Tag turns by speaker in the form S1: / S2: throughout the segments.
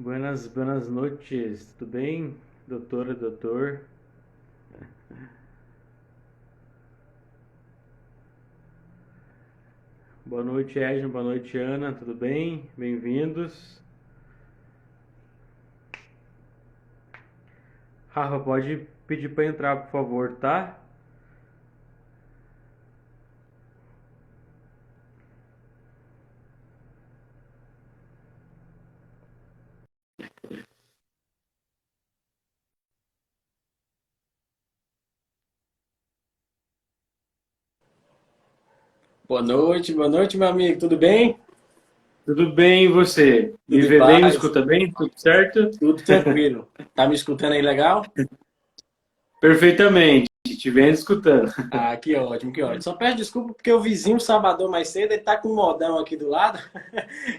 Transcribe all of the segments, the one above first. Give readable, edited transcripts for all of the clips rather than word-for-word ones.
S1: Buenas noites, tudo bem, doutora, doutor? Boa noite, Edna, boa noite, Ana, tudo bem? Bem-vindos. Rafa, pode pedir para entrar, por favor, tá?
S2: Boa noite, meu amigo. Tudo bem?
S1: Tudo bem, e você? Me
S2: Tudo em
S1: vê bem, me
S2: paz?
S1: escuta bem? Tudo certo?
S2: Tudo tranquilo. Tá me escutando aí legal?
S1: Perfeitamente, te vendo escutando.
S2: Ah, que ótimo, que ótimo. Só peço desculpa porque o vizinho sabadão mais cedo, ele tá com um modão aqui do lado.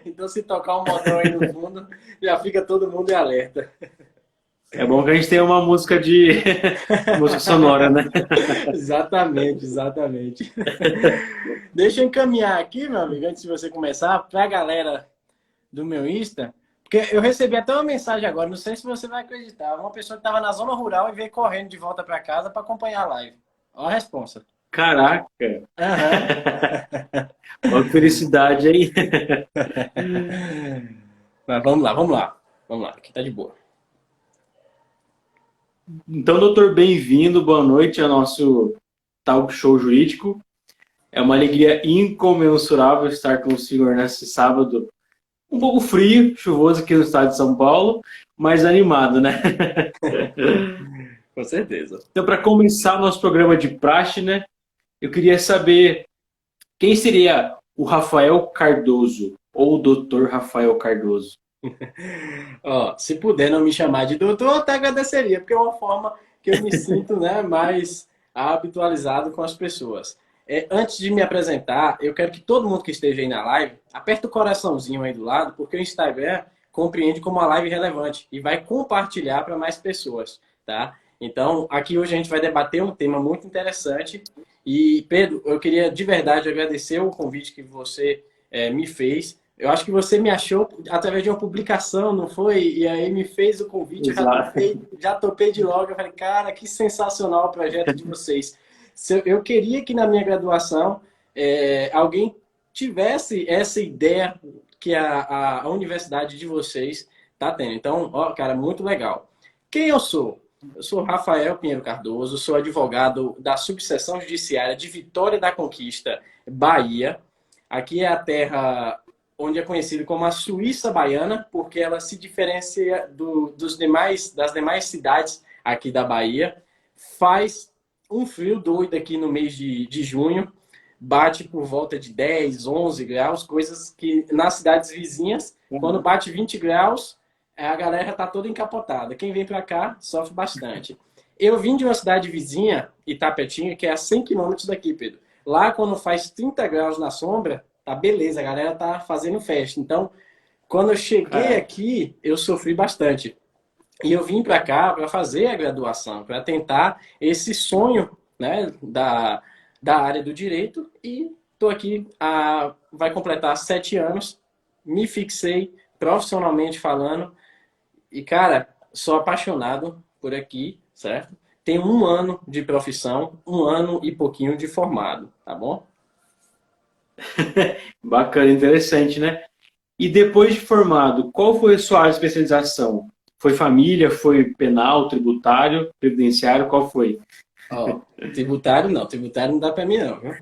S2: Então, se tocar um modão aí no fundo, já fica todo mundo em alerta.
S1: É bom que a gente tenha uma música de música sonora, né?
S2: Exatamente, exatamente. Deixa eu encaminhar aqui, meu amigo, antes de você começar, pra galera do meu Insta, porque eu recebi até uma mensagem agora, não sei se você vai acreditar, uma pessoa que estava na zona rural e veio correndo de volta para casa para acompanhar a live. Olha a resposta.
S1: Caraca,
S2: Aham.
S1: olha que felicidade aí.
S2: Mas vamos lá, vamos lá. Vamos lá, aqui tá de boa.
S1: Então, doutor, bem-vindo, boa noite ao nosso talk show jurídico. É uma alegria incomensurável estar com o senhor nesse sábado, um pouco frio, chuvoso aqui no estado de São Paulo, mas animado, né?
S2: Com certeza.
S1: Então, para começar o nosso programa de praxe, né, eu queria saber quem seria o Rafael Cardoso ou o doutor Rafael Cardoso.
S2: Ó, se puder não me chamar de doutor, eu até agradeceria, porque é uma forma que eu me sinto, né, mais habitualizado com as pessoas. Antes de me apresentar, eu quero que todo mundo que esteja aí na live aperte o coraçãozinho aí do lado, porque o Instagram compreende como uma live relevante e vai compartilhar para mais pessoas, tá? Então, aqui hoje a gente vai debater um tema muito interessante. E, Pedro, eu queria de verdade agradecer o convite que você me fez. Eu acho que você me achou através de uma publicação, não foi? E aí me fez o convite, eu
S1: Exato.
S2: já topei de logo. Eu falei, cara, que sensacional o projeto de vocês. Eu queria que na minha graduação alguém tivesse essa ideia que a universidade de vocês está tendo. Então, ó, cara, muito legal. Quem eu sou? Eu sou Rafael Pinheiro Cardoso, sou advogado da subseção judiciária de Vitória da Conquista, Bahia. Aqui é a terra onde é conhecido como a Suíça Baiana, porque ela se diferencia das demais cidades aqui da Bahia. Faz um frio doido aqui no mês de junho, bate por volta de 10, 11 graus, coisas que nas cidades vizinhas, quando bate 20 graus, a galera tá toda encapotada. Quem vem para cá sofre bastante. Eu vim de uma cidade vizinha, Itapetinga, que é a 100 quilômetros daqui, Pedro. Lá, quando faz 30 graus na sombra, tá beleza, a galera tá fazendo festa. Então, quando eu cheguei
S1: Caraca.
S2: aqui, eu sofri bastante. E eu vim para cá para fazer a graduação, para tentar esse sonho, né, da área do direito. E estou aqui, vai completar 7 anos, me fixei profissionalmente falando. E, cara, sou apaixonado por aqui, certo? Tenho 1 ano de profissão, 1 ano e pouquinho de formado, tá bom?
S1: Bacana, interessante, né? E depois de formado, qual foi a sua área de especialização? Foi família, foi penal, tributário, previdenciário, qual foi?
S2: Ó, tributário não dá para mim não, viu?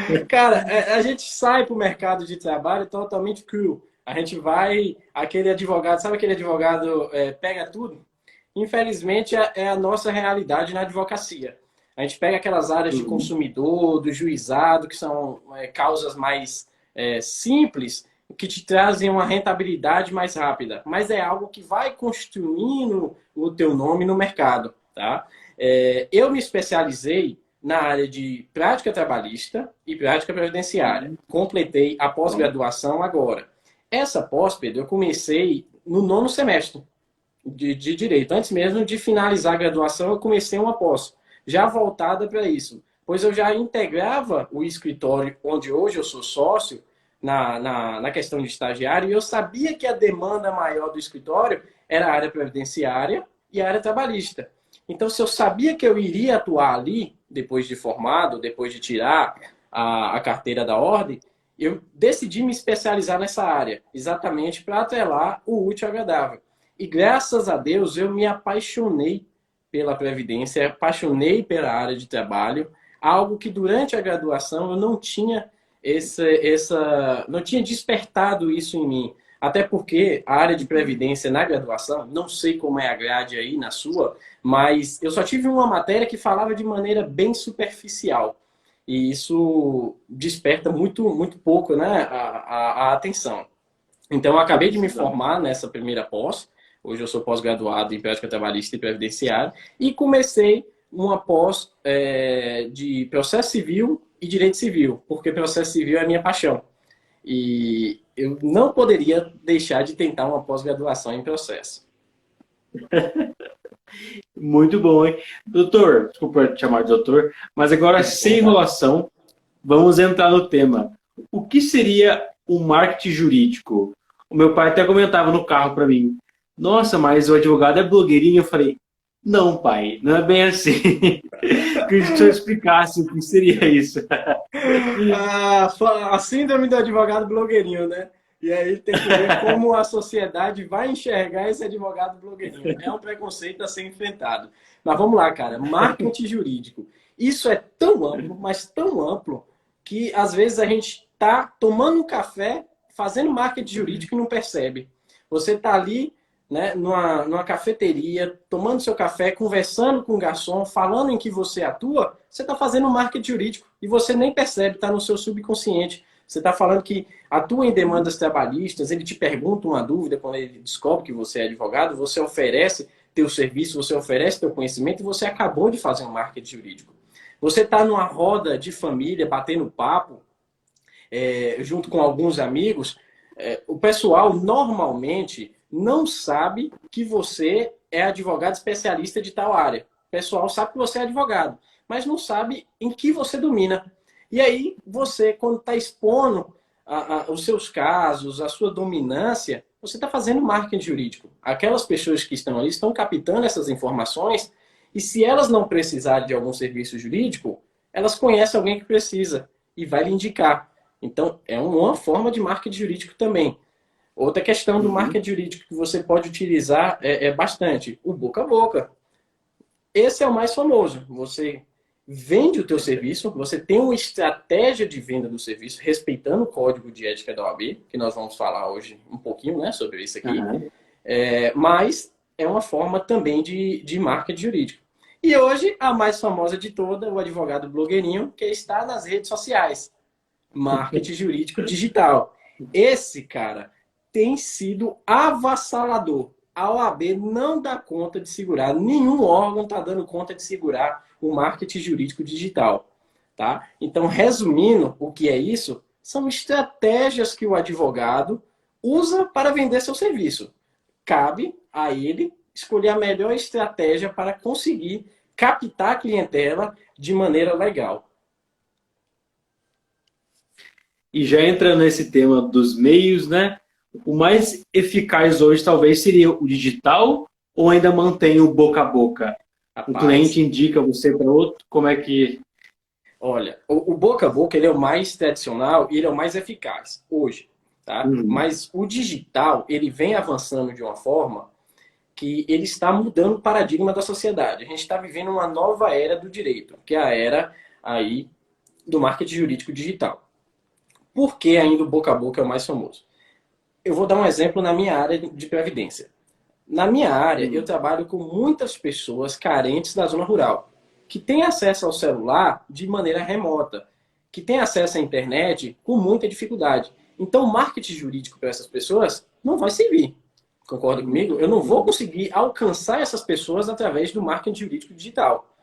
S2: É. Cara, a gente sai para o mercado de trabalho totalmente cru. A gente vai, aquele advogado, sabe aquele advogado pega tudo? Infelizmente, é a nossa realidade na advocacia. A gente pega aquelas áreas de
S1: Uhum.
S2: consumidor, do juizado, que são causas mais simples, que te trazem uma rentabilidade mais rápida. Mas é algo que vai construindo o teu nome no mercado, tá? Eu me especializei na área de prática trabalhista e prática previdenciária. Completei a
S1: Bom.
S2: pós-graduação agora. Essa pós, Pedro, eu comecei no nono semestre de direito. Antes mesmo de finalizar a graduação, eu comecei uma pós, já voltada para isso. Pois eu já integrava o escritório onde hoje eu sou sócio na questão de estagiário, e eu sabia que a demanda maior do escritório era a área previdenciária e a área trabalhista. Então, se eu sabia que eu iria atuar ali, depois de formado, depois de tirar a carteira da ordem, eu decidi me especializar nessa área, exatamente para atrelar o útil ao agradável. E graças a Deus eu me apaixonei pela Previdência, apaixonei pela área de trabalho, algo que durante a graduação eu não tinha não tinha despertado isso em mim. Até porque a área de Previdência na graduação, não sei como é a grade aí na sua, mas eu só tive uma matéria que falava de maneira bem superficial. E isso desperta muito pouco, né, a atenção. Então, eu acabei de me formar nessa primeira pós. Hoje eu sou pós-graduado em prática trabalhista e previdenciária. E comecei uma pós de processo civil e direito civil, porque processo civil é a minha paixão. E eu não poderia deixar de tentar uma pós-graduação em processo.
S1: Muito bom, hein? Doutor, desculpa te chamar de doutor, mas agora, sem enrolação, vamos entrar no tema. O que seria o marketing jurídico? O meu pai até comentava no carro para mim: nossa, mas o advogado é blogueirinho. Eu falei: não, pai, não é bem assim. Queria que o senhor explicasse o que seria isso.
S2: A síndrome do advogado blogueirinho, né? E aí tem que ver como a sociedade vai enxergar esse advogado blogueirinho. É um preconceito a ser enfrentado. Mas vamos lá, cara. Marketing jurídico. Isso é tão amplo, mas tão amplo, que às vezes a gente tá tomando um café, fazendo marketing jurídico e não percebe. Você tá ali, né, numa cafeteria, tomando seu café, conversando com o garçom, falando em que você atua, você está fazendo marketing jurídico e você nem percebe, está no seu subconsciente. Você está falando que atua em demandas trabalhistas, ele te pergunta uma dúvida quando ele descobre que você é advogado, você oferece teu serviço, você oferece teu conhecimento e você acabou de fazer um marketing jurídico. Você está numa roda de família, batendo papo, junto com alguns amigos, o pessoal normalmente não sabe que você é advogado especialista de tal área. O pessoal sabe que você é advogado, mas não sabe em que você domina. E aí, você, quando está expondo os seus casos, a sua dominância, você está fazendo marketing jurídico. Aquelas pessoas que estão ali estão captando essas informações e se elas não precisarem de algum serviço jurídico, elas conhecem alguém que precisa e vai lhe indicar. Então, é uma forma de marketing jurídico também. Outra questão do marketing jurídico que você pode utilizar é bastante o boca a boca. Esse é o mais famoso. Você vende o teu serviço, você tem uma estratégia de venda do serviço, respeitando o código de ética da OAB, que nós vamos falar hoje um pouquinho, né, sobre isso aqui. Mas é uma forma também de marketing jurídico. E hoje, a mais famosa de toda, o advogado blogueirinho, que está nas redes sociais. Marketing jurídico digital. Esse, cara, tem sido avassalador. A OAB não dá conta de segurar, nenhum órgão está dando conta de segurar o marketing jurídico digital. Tá? Então, resumindo, o que é isso? São estratégias que o advogado usa para vender seu serviço. Cabe a ele escolher a melhor estratégia para conseguir captar a clientela de maneira legal.
S1: E já entrando nesse tema dos meios, né? O mais eficaz hoje talvez seria o digital ou ainda mantém o boca a boca?
S2: Rapaz,
S1: o cliente indica você para outro, como é que...
S2: Olha, o boca a boca ele é o mais tradicional e ele é o mais eficaz hoje. Tá? Mas o digital ele vem avançando de uma forma que ele está mudando o paradigma da sociedade. A gente está vivendo uma nova era do direito, que é a era aí do marketing jurídico digital. Por que ainda o boca a boca é o mais famoso? Eu vou dar um exemplo na minha área de previdência. Na minha área, eu trabalho com muitas pessoas carentes da zona rural, que têm acesso ao celular de maneira remota, que têm acesso à internet com muita dificuldade. Então, o marketing jurídico para essas pessoas não vai servir. Concorda comigo? Eu não vou conseguir alcançar essas pessoas através do marketing jurídico digital.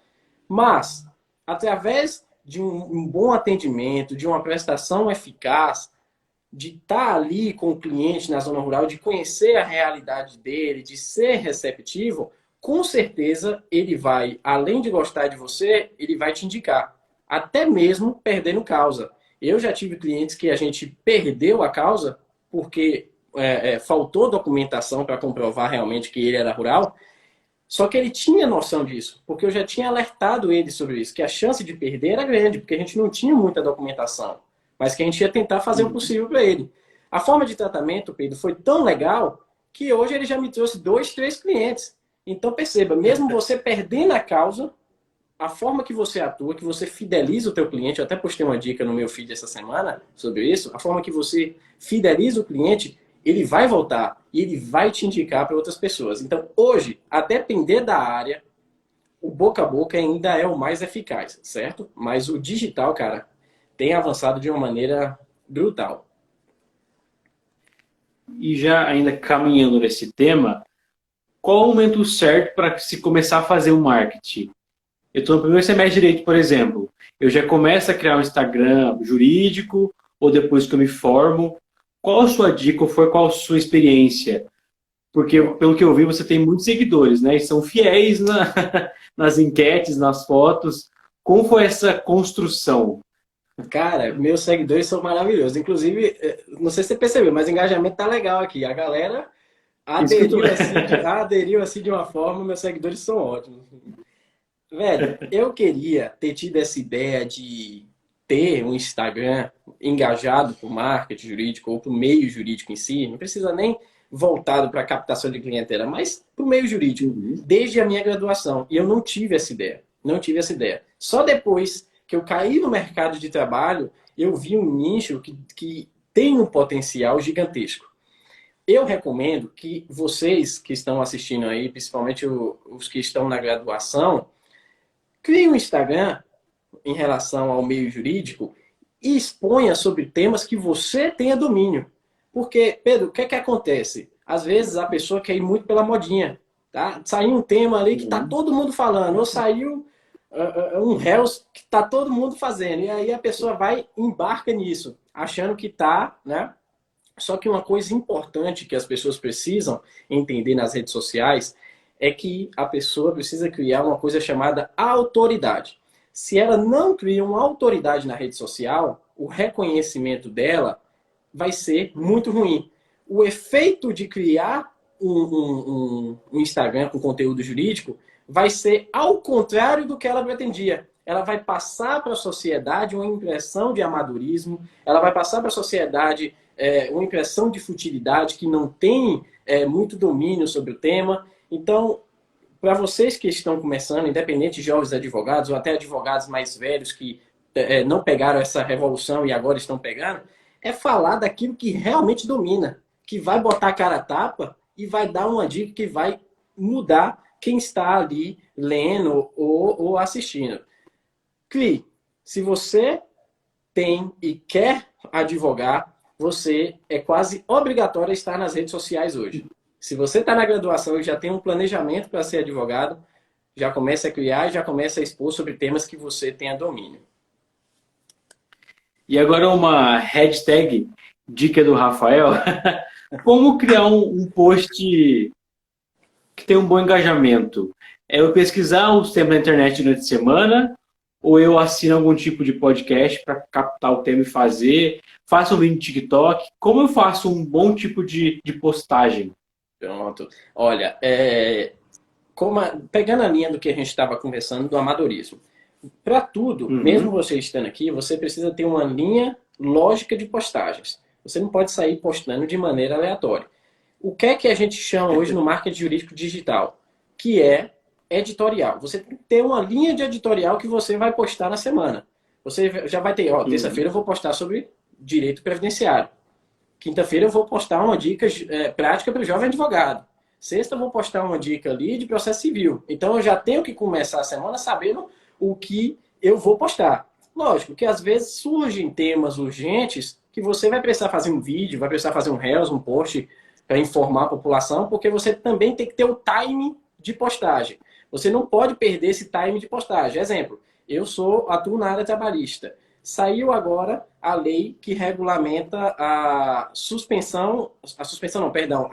S2: Mas, através de um bom atendimento, de uma prestação eficaz, de estar ali com o cliente na zona rural, de conhecer a realidade dele, de ser receptivo, com certeza ele vai, além de gostar de você, ele vai te indicar. Até mesmo perdendo causa. Eu já tive clientes que a gente perdeu a causa porque faltou documentação para comprovar realmente que ele era rural, só que ele tinha noção disso, porque eu já tinha alertado ele sobre isso, que a chance de perder era grande, porque a gente não tinha muita documentação, mas que a gente ia tentar fazer o
S1: Uhum.
S2: possível para ele. A forma de tratamento, Pedro, foi tão legal que hoje ele já me trouxe 2, 3 clientes. Então perceba, mesmo você perdendo a causa, a forma que você atua, que você fideliza o teu cliente, eu até postei uma dica no meu feed essa semana sobre isso, a forma que você fideliza o cliente, ele vai voltar e ele vai te indicar para outras pessoas. Então, hoje, a depender da área, o boca a boca ainda é o mais eficaz, certo? Mas o digital, cara, tem avançado de uma maneira brutal.
S1: E já ainda caminhando nesse tema, qual o momento certo para se começar a fazer o marketing? Eu estou no primeiro semestre de direito, por exemplo. Eu já começo a criar um Instagram jurídico, ou depois que eu me formo. Qual a sua dica, ou foi qual a sua experiência? Porque, pelo que eu vi, você tem muitos seguidores, né? E são fiéis nas enquetes, nas fotos. Como foi essa construção?
S2: Cara, meus seguidores são maravilhosos. Inclusive, não sei se você percebeu, mas o engajamento tá legal aqui. A galera
S1: Isso que eu tô...
S2: aderiu assim de uma forma, meus seguidores são ótimos. Velho, eu queria ter tido essa ideia de ter um Instagram engajado para o marketing jurídico ou para o meio jurídico em si, não precisa nem voltado para a captação de clientela, mas para o meio jurídico,
S1: Uhum.
S2: desde a minha graduação. E eu não tive essa ideia. Não tive essa ideia. Só depois que eu caí no mercado de trabalho, eu vi um nicho que tem um potencial gigantesco. Eu recomendo que vocês que estão assistindo aí, principalmente os que estão na graduação, crie um Instagram em relação ao meio jurídico e exponha sobre temas que você tenha domínio. Porque, Pedro, o que é que acontece? Às vezes a pessoa quer ir muito pela modinha. Tá? Saiu um tema ali que está
S1: Uhum.
S2: todo mundo falando, ou saiu um réus que está todo mundo fazendo. E aí a pessoa vai e embarca nisso, achando que está, né? Só que uma coisa importante que as pessoas precisam entender nas redes sociais é que a pessoa precisa criar uma coisa chamada autoridade. Se ela não cria uma autoridade na rede social, o reconhecimento dela vai ser muito ruim. O efeito de criar um Instagram com conteúdo jurídico vai ser ao contrário do que ela pretendia. Ela vai passar para a sociedade uma impressão de amadorismo, ela vai passar para a sociedade uma impressão de futilidade, que não tem muito domínio sobre o tema. Então, para vocês que estão começando, independente de jovens advogados ou até advogados mais velhos que não pegaram essa revolução e agora estão pegando, é falar daquilo que realmente domina, que vai botar a cara a tapa e vai dar uma dica que vai mudar quem está ali lendo ou assistindo. Cri, se você tem e quer advogar, você é quase obrigatório estar nas redes sociais hoje. Se você está na graduação e já tem um planejamento para ser advogado, já começa a criar e já começa a expor sobre temas que você tenha domínio.
S1: E agora uma hashtag dica do Rafael. Como criar um post que tenha um bom engajamento? É eu pesquisar os temas na internet durante a semana ou eu assino algum tipo de podcast para captar o tema e fazer? Faço um vídeo no TikTok? Como eu faço um bom tipo de postagem?
S2: Pronto. Olha, pegando a linha do que a gente estava conversando do amadorismo. Para tudo, mesmo
S1: Uhum.
S2: você estando aqui, você precisa ter uma linha lógica de postagens. Você não pode sair postando de maneira aleatória. O que é que a gente chama hoje no marketing jurídico digital? Que é editorial. Você tem que ter uma linha de editorial que você vai postar na semana. Você já vai ter, ó,
S1: Uhum.
S2: terça-feira eu vou postar sobre direito previdenciário. Quinta-feira eu vou postar uma dica prática para o jovem advogado. Sexta eu vou postar uma dica ali de processo civil. Então eu já tenho que começar a semana sabendo o que eu vou postar. Lógico que às vezes surgem temas urgentes que você vai precisar fazer um vídeo, vai precisar fazer um Reels, um post para informar a população, porque você também tem que ter o time de postagem. Você não pode perder esse time de postagem. Exemplo, atuo na área trabalhista. Saiu agora a lei que regulamenta a suspensão não, perdão,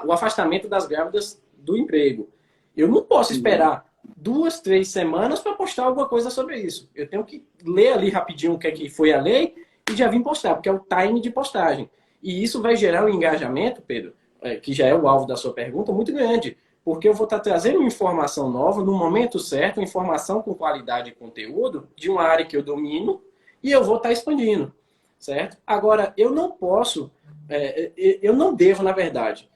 S2: o afastamento das grávidas do emprego. Eu não posso
S1: Uhum.
S2: esperar 2, 3 semanas para postar alguma coisa sobre isso. Eu tenho que ler ali rapidinho o que é que foi a lei e já vim postar, porque é o time de postagem. E isso vai gerar um engajamento, Pedro, que já é o alvo da sua pergunta, muito grande. Porque eu vou estar trazendo uma informação nova no momento certo, informação com qualidade e conteúdo de uma área que eu domino e eu vou estar expandindo, certo? Agora, eu não posso, eu não devo, na verdade.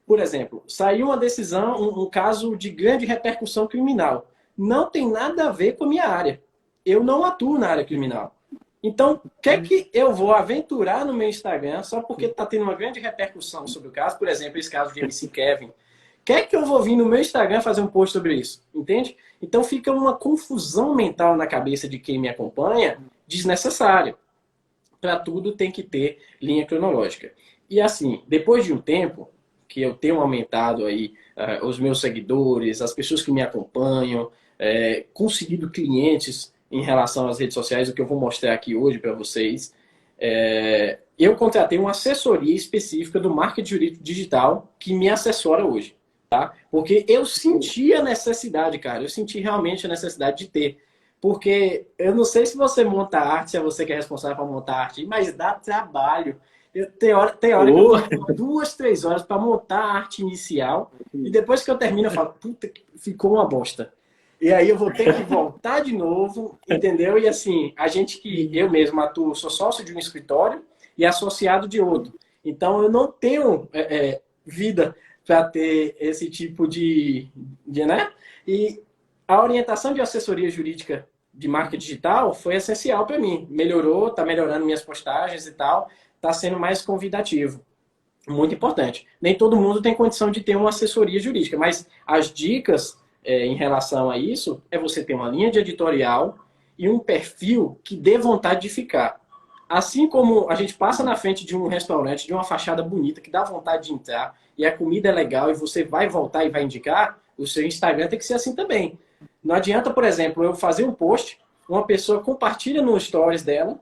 S2: Por exemplo, saiu uma decisão, um caso de grande repercussão criminal. Não tem nada a ver com a minha área. Eu não atuo na área criminal. Então, o que é que eu vou aventurar no meu Instagram só porque está tendo uma grande repercussão sobre o caso? Por exemplo, esse caso de MC Kevin. O que é que eu vou vir no meu Instagram fazer um post sobre isso? Entende? Então fica uma confusão mental na cabeça de quem me acompanha desnecessária. Para tudo tem que ter linha cronológica. E assim, depois de um tempo que eu tenho aumentado aí os meus seguidores, as pessoas que me acompanham, conseguido clientes em relação às redes sociais, o que eu vou mostrar aqui hoje para vocês, eu contratei uma assessoria específica do marketing jurídico digital que me assessora hoje. Tá? Porque eu senti a necessidade, cara. Eu senti realmente a necessidade de ter. Porque eu não sei se você monta arte, se é você que é responsável por montar arte, mas dá trabalho. Tem hora que eu fico 2, 3 horas para montar a arte inicial e depois que eu termino eu falo, puta, ficou uma bosta. E aí eu vou ter que voltar de novo, entendeu? E assim, eu mesmo atuo, sou sócio de um escritório e associado de outro. Então eu não tenho vida para ter esse tipo né? E a orientação de assessoria jurídica de marca digital foi essencial para mim. Melhorou, está melhorando minhas postagens e tal, está sendo mais convidativo. Muito importante. Nem todo mundo tem condição de ter uma assessoria jurídica, mas as dicas em relação a isso é você ter uma linha de editorial e um perfil que dê vontade de ficar. Assim como a gente passa na frente de um restaurante, de uma fachada bonita, que dá vontade de entrar, e a comida é legal, e você vai voltar e vai indicar, o seu Instagram tem que ser assim também. Não adianta, por exemplo, eu fazer um post, uma pessoa compartilha no stories dela,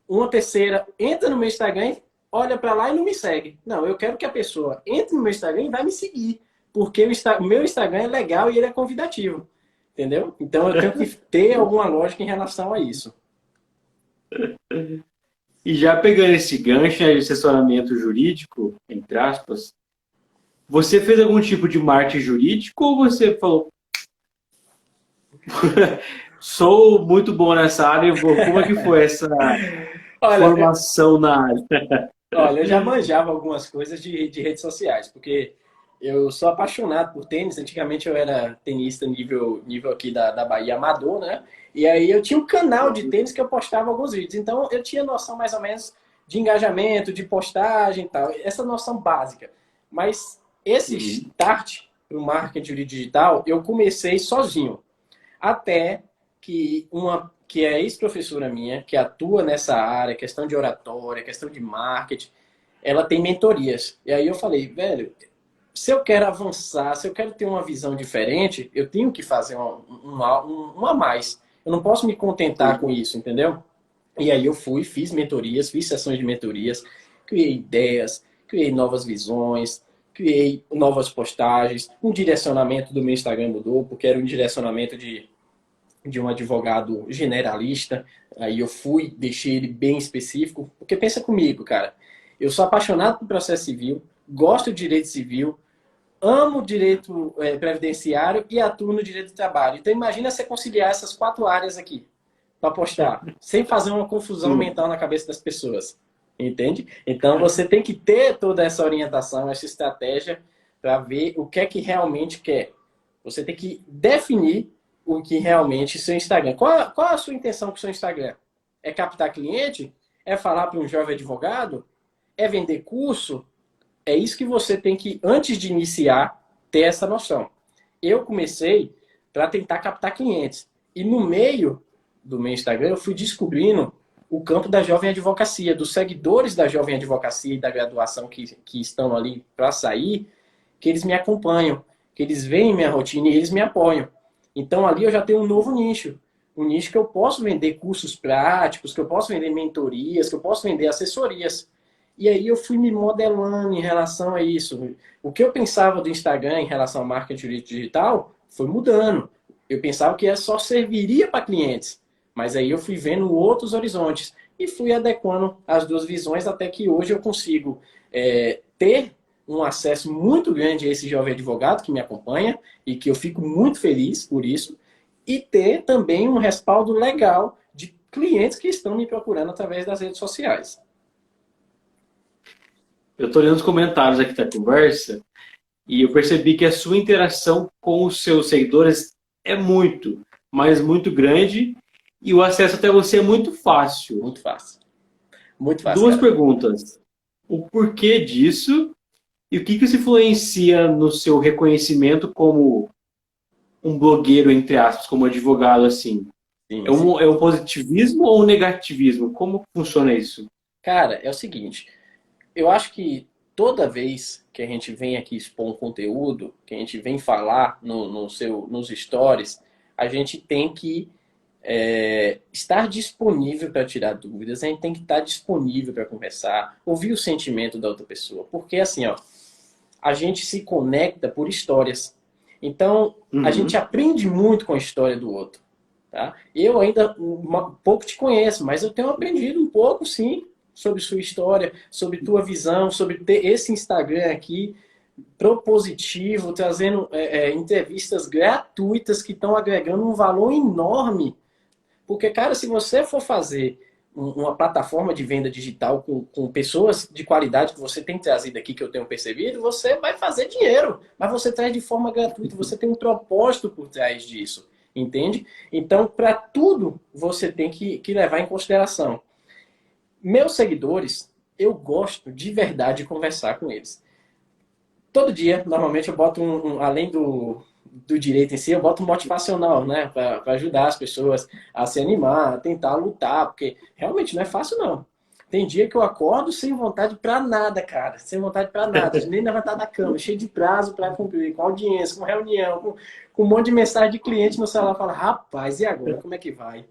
S2: uma terceira entra no meu Instagram, olha para lá e não me segue. Não, eu quero que a pessoa entre no meu Instagram e vai me seguir, porque o meu Instagram é legal e ele é convidativo. Entendeu? Então eu tenho que ter alguma lógica em relação a isso.
S1: E já pegando esse gancho, né, de assessoramento jurídico, entre aspas, você fez algum tipo de marketing jurídico ou você falou, sou muito bom nessa área, como é que foi essa formação na área?
S2: Olha, eu já manjava algumas coisas de redes sociais, porque eu sou apaixonado por tênis. Antigamente eu era tenista nível aqui da Bahia amador, né? E aí eu tinha um canal de tênis que eu postava alguns vídeos. Então eu tinha noção mais ou menos de engajamento, de postagem e tal. Essa noção básica. Mas esse start para o marketing digital, eu comecei sozinho. Até que uma que é ex-professora minha, que atua nessa área, questão de oratória, questão de marketing, ela tem mentorias. E aí eu falei, velho, se eu quero avançar, se eu quero ter uma visão diferente, eu tenho que fazer um a mais. Eu não posso me contentar com isso, entendeu? E aí eu fiz mentorias, fiz sessões de mentorias, criei ideias, criei novas visões, criei novas postagens, um direcionamento do meu Instagram mudou, porque era um direcionamento de um advogado generalista. Aí eu deixei ele bem específico, porque pensa comigo, cara, eu sou apaixonado por processo civil, gosto de direito civil, amo direito previdenciário e atuo no direito do trabalho. Então imagina você conciliar essas 4 áreas aqui para postar, sem fazer uma confusão mental na cabeça das pessoas. Entende? Então você tem que ter toda essa orientação, essa estratégia para ver o que é que realmente quer. Você tem que definir o que realmente seu Instagram. Qual a sua intenção com o seu Instagram? É captar cliente? É falar para um jovem advogado? É vender curso? É isso que você tem que, antes de iniciar, ter essa noção. Eu comecei para tentar captar clientes. E no meio do meu Instagram, eu fui descobrindo o campo da jovem advocacia, dos seguidores da jovem advocacia e da graduação que estão ali para sair, que eles me acompanham, que eles veem minha rotina e eles me apoiam. Então ali eu já tenho um novo nicho. Um nicho que eu posso vender cursos práticos, que eu posso vender mentorias, que eu posso vender assessorias. E aí eu fui me modelando em relação a isso. O que eu pensava do Instagram em relação ao marketing digital foi mudando. Eu pensava que só serviria para clientes, mas aí eu fui vendo outros horizontes e fui adequando as duas visões até que hoje eu consigo ter um acesso muito grande a esse jovem advogado que me acompanha e que eu fico muito feliz por isso, e ter também um respaldo legal de clientes que estão me procurando através das redes sociais.
S1: Eu estou olhando os comentários aqui da conversa e eu percebi que a sua interação com os seus seguidores é muito, mas muito grande e o acesso até você é muito fácil.
S2: Muito fácil. Muito fácil,
S1: Duas
S2: cara.
S1: perguntas. O porquê disso e o que isso influencia no seu reconhecimento como um blogueiro, entre aspas, como advogado, assim?
S2: Sim,
S1: É
S2: sim.
S1: um positivismo ou um negativismo? Como funciona isso?
S2: Cara, é o seguinte, eu acho que toda vez que a gente vem aqui expor um conteúdo, que a gente vem falar nos stories, a gente tem que estar disponível para tirar dúvidas, a gente tem que estar disponível para conversar, ouvir o sentimento da outra pessoa. Porque assim, ó, a gente se conecta por histórias. Então, a gente
S1: Uhum.
S2: aprende muito com a história do outro. Tá? Eu ainda pouco te conheço, mas eu tenho aprendido um pouco, sim, sobre sua história, sobre tua visão, sobre ter esse Instagram aqui propositivo, trazendo entrevistas gratuitas que estão agregando um valor enorme. Porque, cara, se você for fazer uma plataforma de venda digital com pessoas de qualidade que você tem trazido aqui, que eu tenho percebido, você vai fazer dinheiro, mas você traz de forma gratuita, você tem um propósito por trás disso, entende? Então, para tudo, você tem que levar em consideração. Meus seguidores, eu gosto de verdade de conversar com eles. Todo dia, normalmente, eu boto além do direito em si, eu boto um motivacional, né? Para ajudar as pessoas a se animar, a tentar lutar, porque realmente não é fácil, não. Tem dia que eu acordo sem vontade pra nada, cara. Sem vontade pra nada. Nem levantar da cama, cheio de prazo para cumprir, com audiência, com reunião, com um monte de mensagem de cliente no celular. Fala, rapaz, e agora? Como é que vai?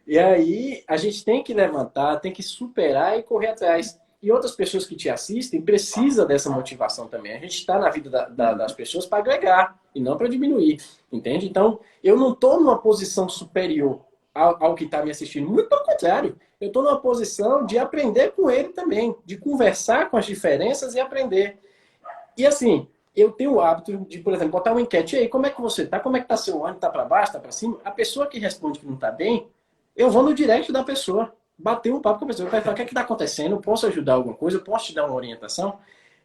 S2: E aí a gente tem que levantar, tem que superar e correr atrás. E outras pessoas que te assistem precisam dessa motivação também. A gente está na vida das pessoas para agregar e não para diminuir, entende? Então, eu não estou numa posição superior ao que está me assistindo. Muito pelo contrário. Eu estou numa posição de aprender com ele também, de conversar com as diferenças e aprender. E assim, eu tenho o hábito de, por exemplo, botar uma enquete. E aí, como é que você tá? Como é que tá seu ânimo? Tá para baixo? Tá para cima? A pessoa que responde que não tá bem, eu vou no direct da pessoa, bater um papo com a pessoa, vai falar, o que é que tá acontecendo? Eu posso ajudar alguma coisa? Eu posso te dar uma orientação?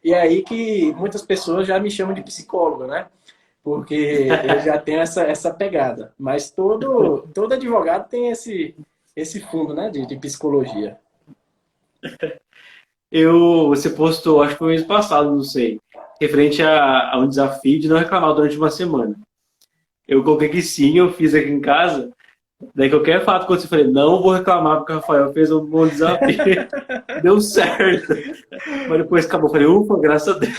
S2: E é aí que muitas pessoas já me chamam de psicólogo, né? Porque eu já tenho essa pegada. Mas todo advogado tem esse fundo, né, de psicologia.
S1: Você postou, acho que foi mês passado, não sei, referente a um desafio de não reclamar durante uma semana. Eu coloquei que sim, eu fiz aqui em casa. Daí qualquer fato quando você falei, não vou reclamar porque o Rafael fez um bom desafio. Deu certo. Mas depois acabou, eu falei, ufa, graças a Deus.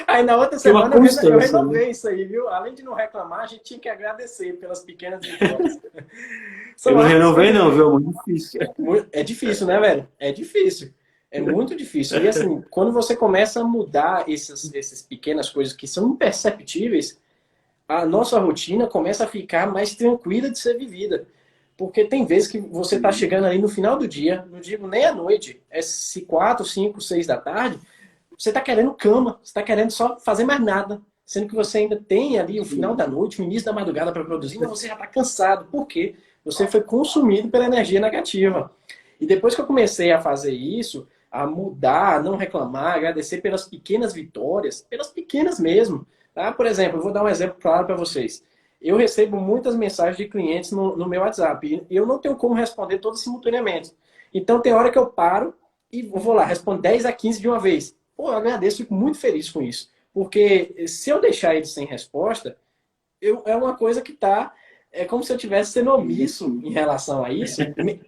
S2: Aí na outra
S1: Tem uma
S2: semana eu
S1: constância, né?
S2: renovei isso aí, viu? Além de não reclamar, a gente tinha que agradecer pelas pequenas vitórias.
S1: Eu
S2: São
S1: não
S2: hábitos que a
S1: renovei
S2: gente
S1: não,
S2: tem.
S1: viu? É muito difícil.
S2: É difícil, né, velho? É difícil. É muito difícil. E assim, quando você começa a mudar essas pequenas coisas que são imperceptíveis, a nossa rotina começa a ficar mais tranquila de ser vivida. Porque tem vezes que você está chegando ali no final do dia, não digo nem à noite, é 4, 5, 6 da tarde, você está querendo cama, você está querendo só fazer mais nada. Sendo que você ainda tem ali o final da noite, o início da madrugada para produzir, mas você já está cansado. Por quê? Você foi consumido pela energia negativa. E depois que eu comecei a fazer isso, a mudar, a não reclamar, agradecer pelas pequenas vitórias, pelas pequenas mesmo. Tá? Por exemplo, eu vou dar um exemplo claro para vocês. Eu recebo muitas mensagens de clientes no meu WhatsApp e eu não tenho como responder todas simultaneamente. Então tem hora que eu paro e vou lá, respondo 10 a 15 de uma vez. Pô, eu agradeço, fico muito feliz com isso. Porque se eu deixar eles sem resposta, é uma coisa que está. É como se eu estivesse sendo omisso em relação a isso,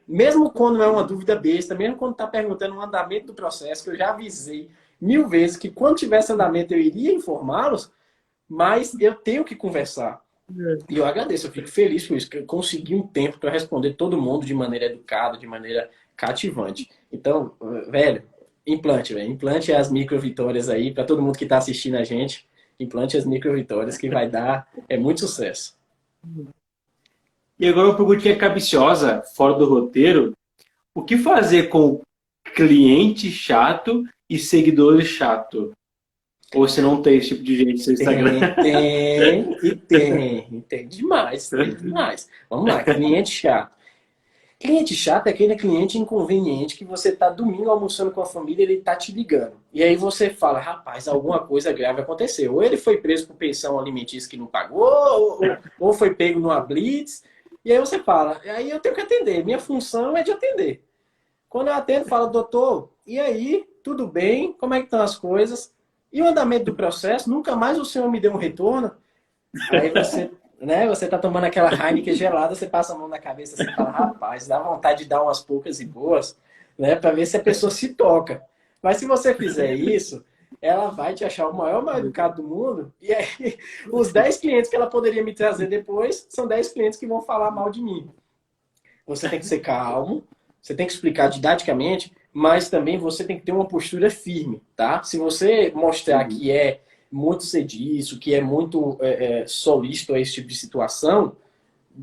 S2: mesmo quando é uma dúvida besta, mesmo quando está perguntando o andamento do processo, que eu já avisei 1000 vezes que quando tivesse andamento eu iria informá-los, mas eu tenho que conversar. E eu agradeço, eu fico feliz com isso, que eu consegui um tempo para responder todo mundo de maneira educada, de maneira cativante. Então, velho, implante, velho. Implante as micro vitórias aí, para todo mundo que está assistindo a gente. Implante as micro vitórias que vai dar muito sucesso.
S1: E agora uma pergunta que é capciosa, fora do roteiro. O que fazer com cliente chato e seguidores chato? Ou você não tem esse tipo de gente no seu Instagram?
S2: Tem demais, tem demais. Vamos lá, cliente chato. Cliente chato é aquele cliente inconveniente que você tá domingo almoçando com a família, ele tá te ligando. E aí você fala, rapaz, alguma coisa grave aconteceu. Ou ele foi preso por pensão alimentícia que não pagou, ou foi pego numa blitz. E aí você fala, aí eu tenho que atender. Minha função é de atender. Quando eu atendo, falo, doutor, e aí, tudo bem? Como é que estão as coisas? E o andamento do processo? Nunca mais o senhor me deu um retorno? Aí você, né, você tá tomando aquela Heineken gelada, você passa a mão na cabeça e fala, rapaz, dá vontade de dar umas poucas e boas, né, para ver se a pessoa se toca. Mas se você fizer isso, ela vai te achar o maior mal educado do mundo, e aí os 10 clientes que ela poderia me trazer depois são 10 clientes que vão falar mal de mim. Você tem que ser calmo, você tem que explicar didaticamente, mas também você tem que ter uma postura firme, tá? Se você mostrar que é muito sediço, que é muito solícito a esse tipo de situação,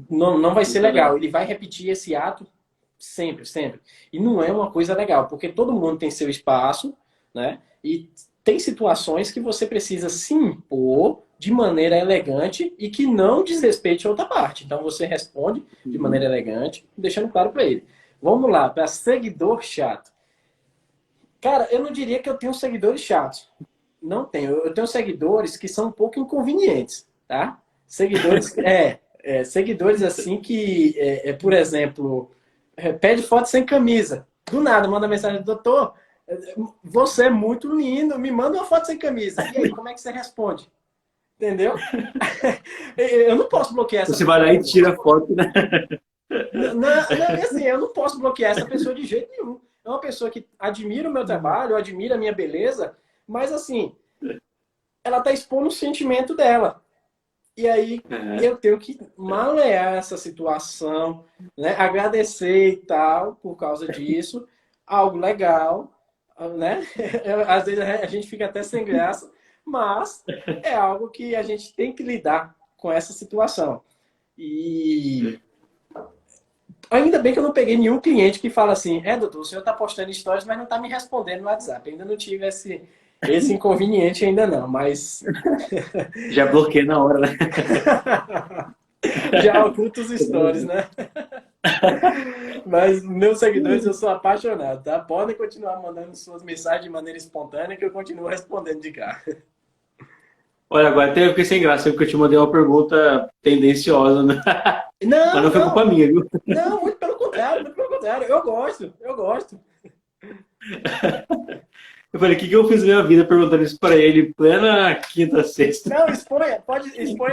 S2: não vai ser legal. Ele vai repetir esse ato sempre, sempre. E não é uma coisa legal, porque todo mundo tem seu espaço, né? E tem situações que você precisa se impor de maneira elegante e que não desrespeite a outra parte. Então você responde de maneira elegante, deixando claro para ele. Vamos lá, para seguidor chato. Cara, eu não diria que eu tenho seguidores chatos. Não tenho. Eu tenho seguidores que são um pouco inconvenientes, tá? Seguidores, seguidores assim que, por exemplo, pede foto sem camisa. Do nada, manda mensagem, doutor, você é muito lindo, me manda uma foto sem camisa. E aí, como é que você responde? Entendeu? Eu não posso bloquear essa
S1: Você vai
S2: pessoa.
S1: lá e tira a foto, né?
S2: Assim, eu não posso bloquear essa pessoa de jeito nenhum. É uma pessoa que admira o meu trabalho, admira a minha beleza, mas assim, ela está expondo o sentimento dela. E aí eu tenho que malear essa situação, né? Agradecer e tal por causa disso, algo legal, né? Às vezes a gente fica até sem graça, mas é algo que a gente tem que lidar com essa situação. E ainda bem que eu não peguei nenhum cliente que fala assim, doutor, o senhor está postando stories, mas não está me respondendo no WhatsApp. Ainda não tive esse inconveniente ainda não, mas
S1: Já bloqueei na hora, né?
S2: já oculta os stories, né? Mas meus seguidores eu sou apaixonado, tá? Podem continuar mandando suas mensagens de maneira espontânea que eu continuo respondendo de cá.
S1: Olha, agora até eu fiquei sem graça, porque eu te mandei uma pergunta tendenciosa, né? Mas não foi culpa minha, viu?
S2: Não, muito pelo contrário, muito pelo contrário. Eu gosto, eu gosto.
S1: Eu falei, o que eu fiz na minha vida perguntando isso pra ele, plena quinta, sexta.
S2: Não, exponha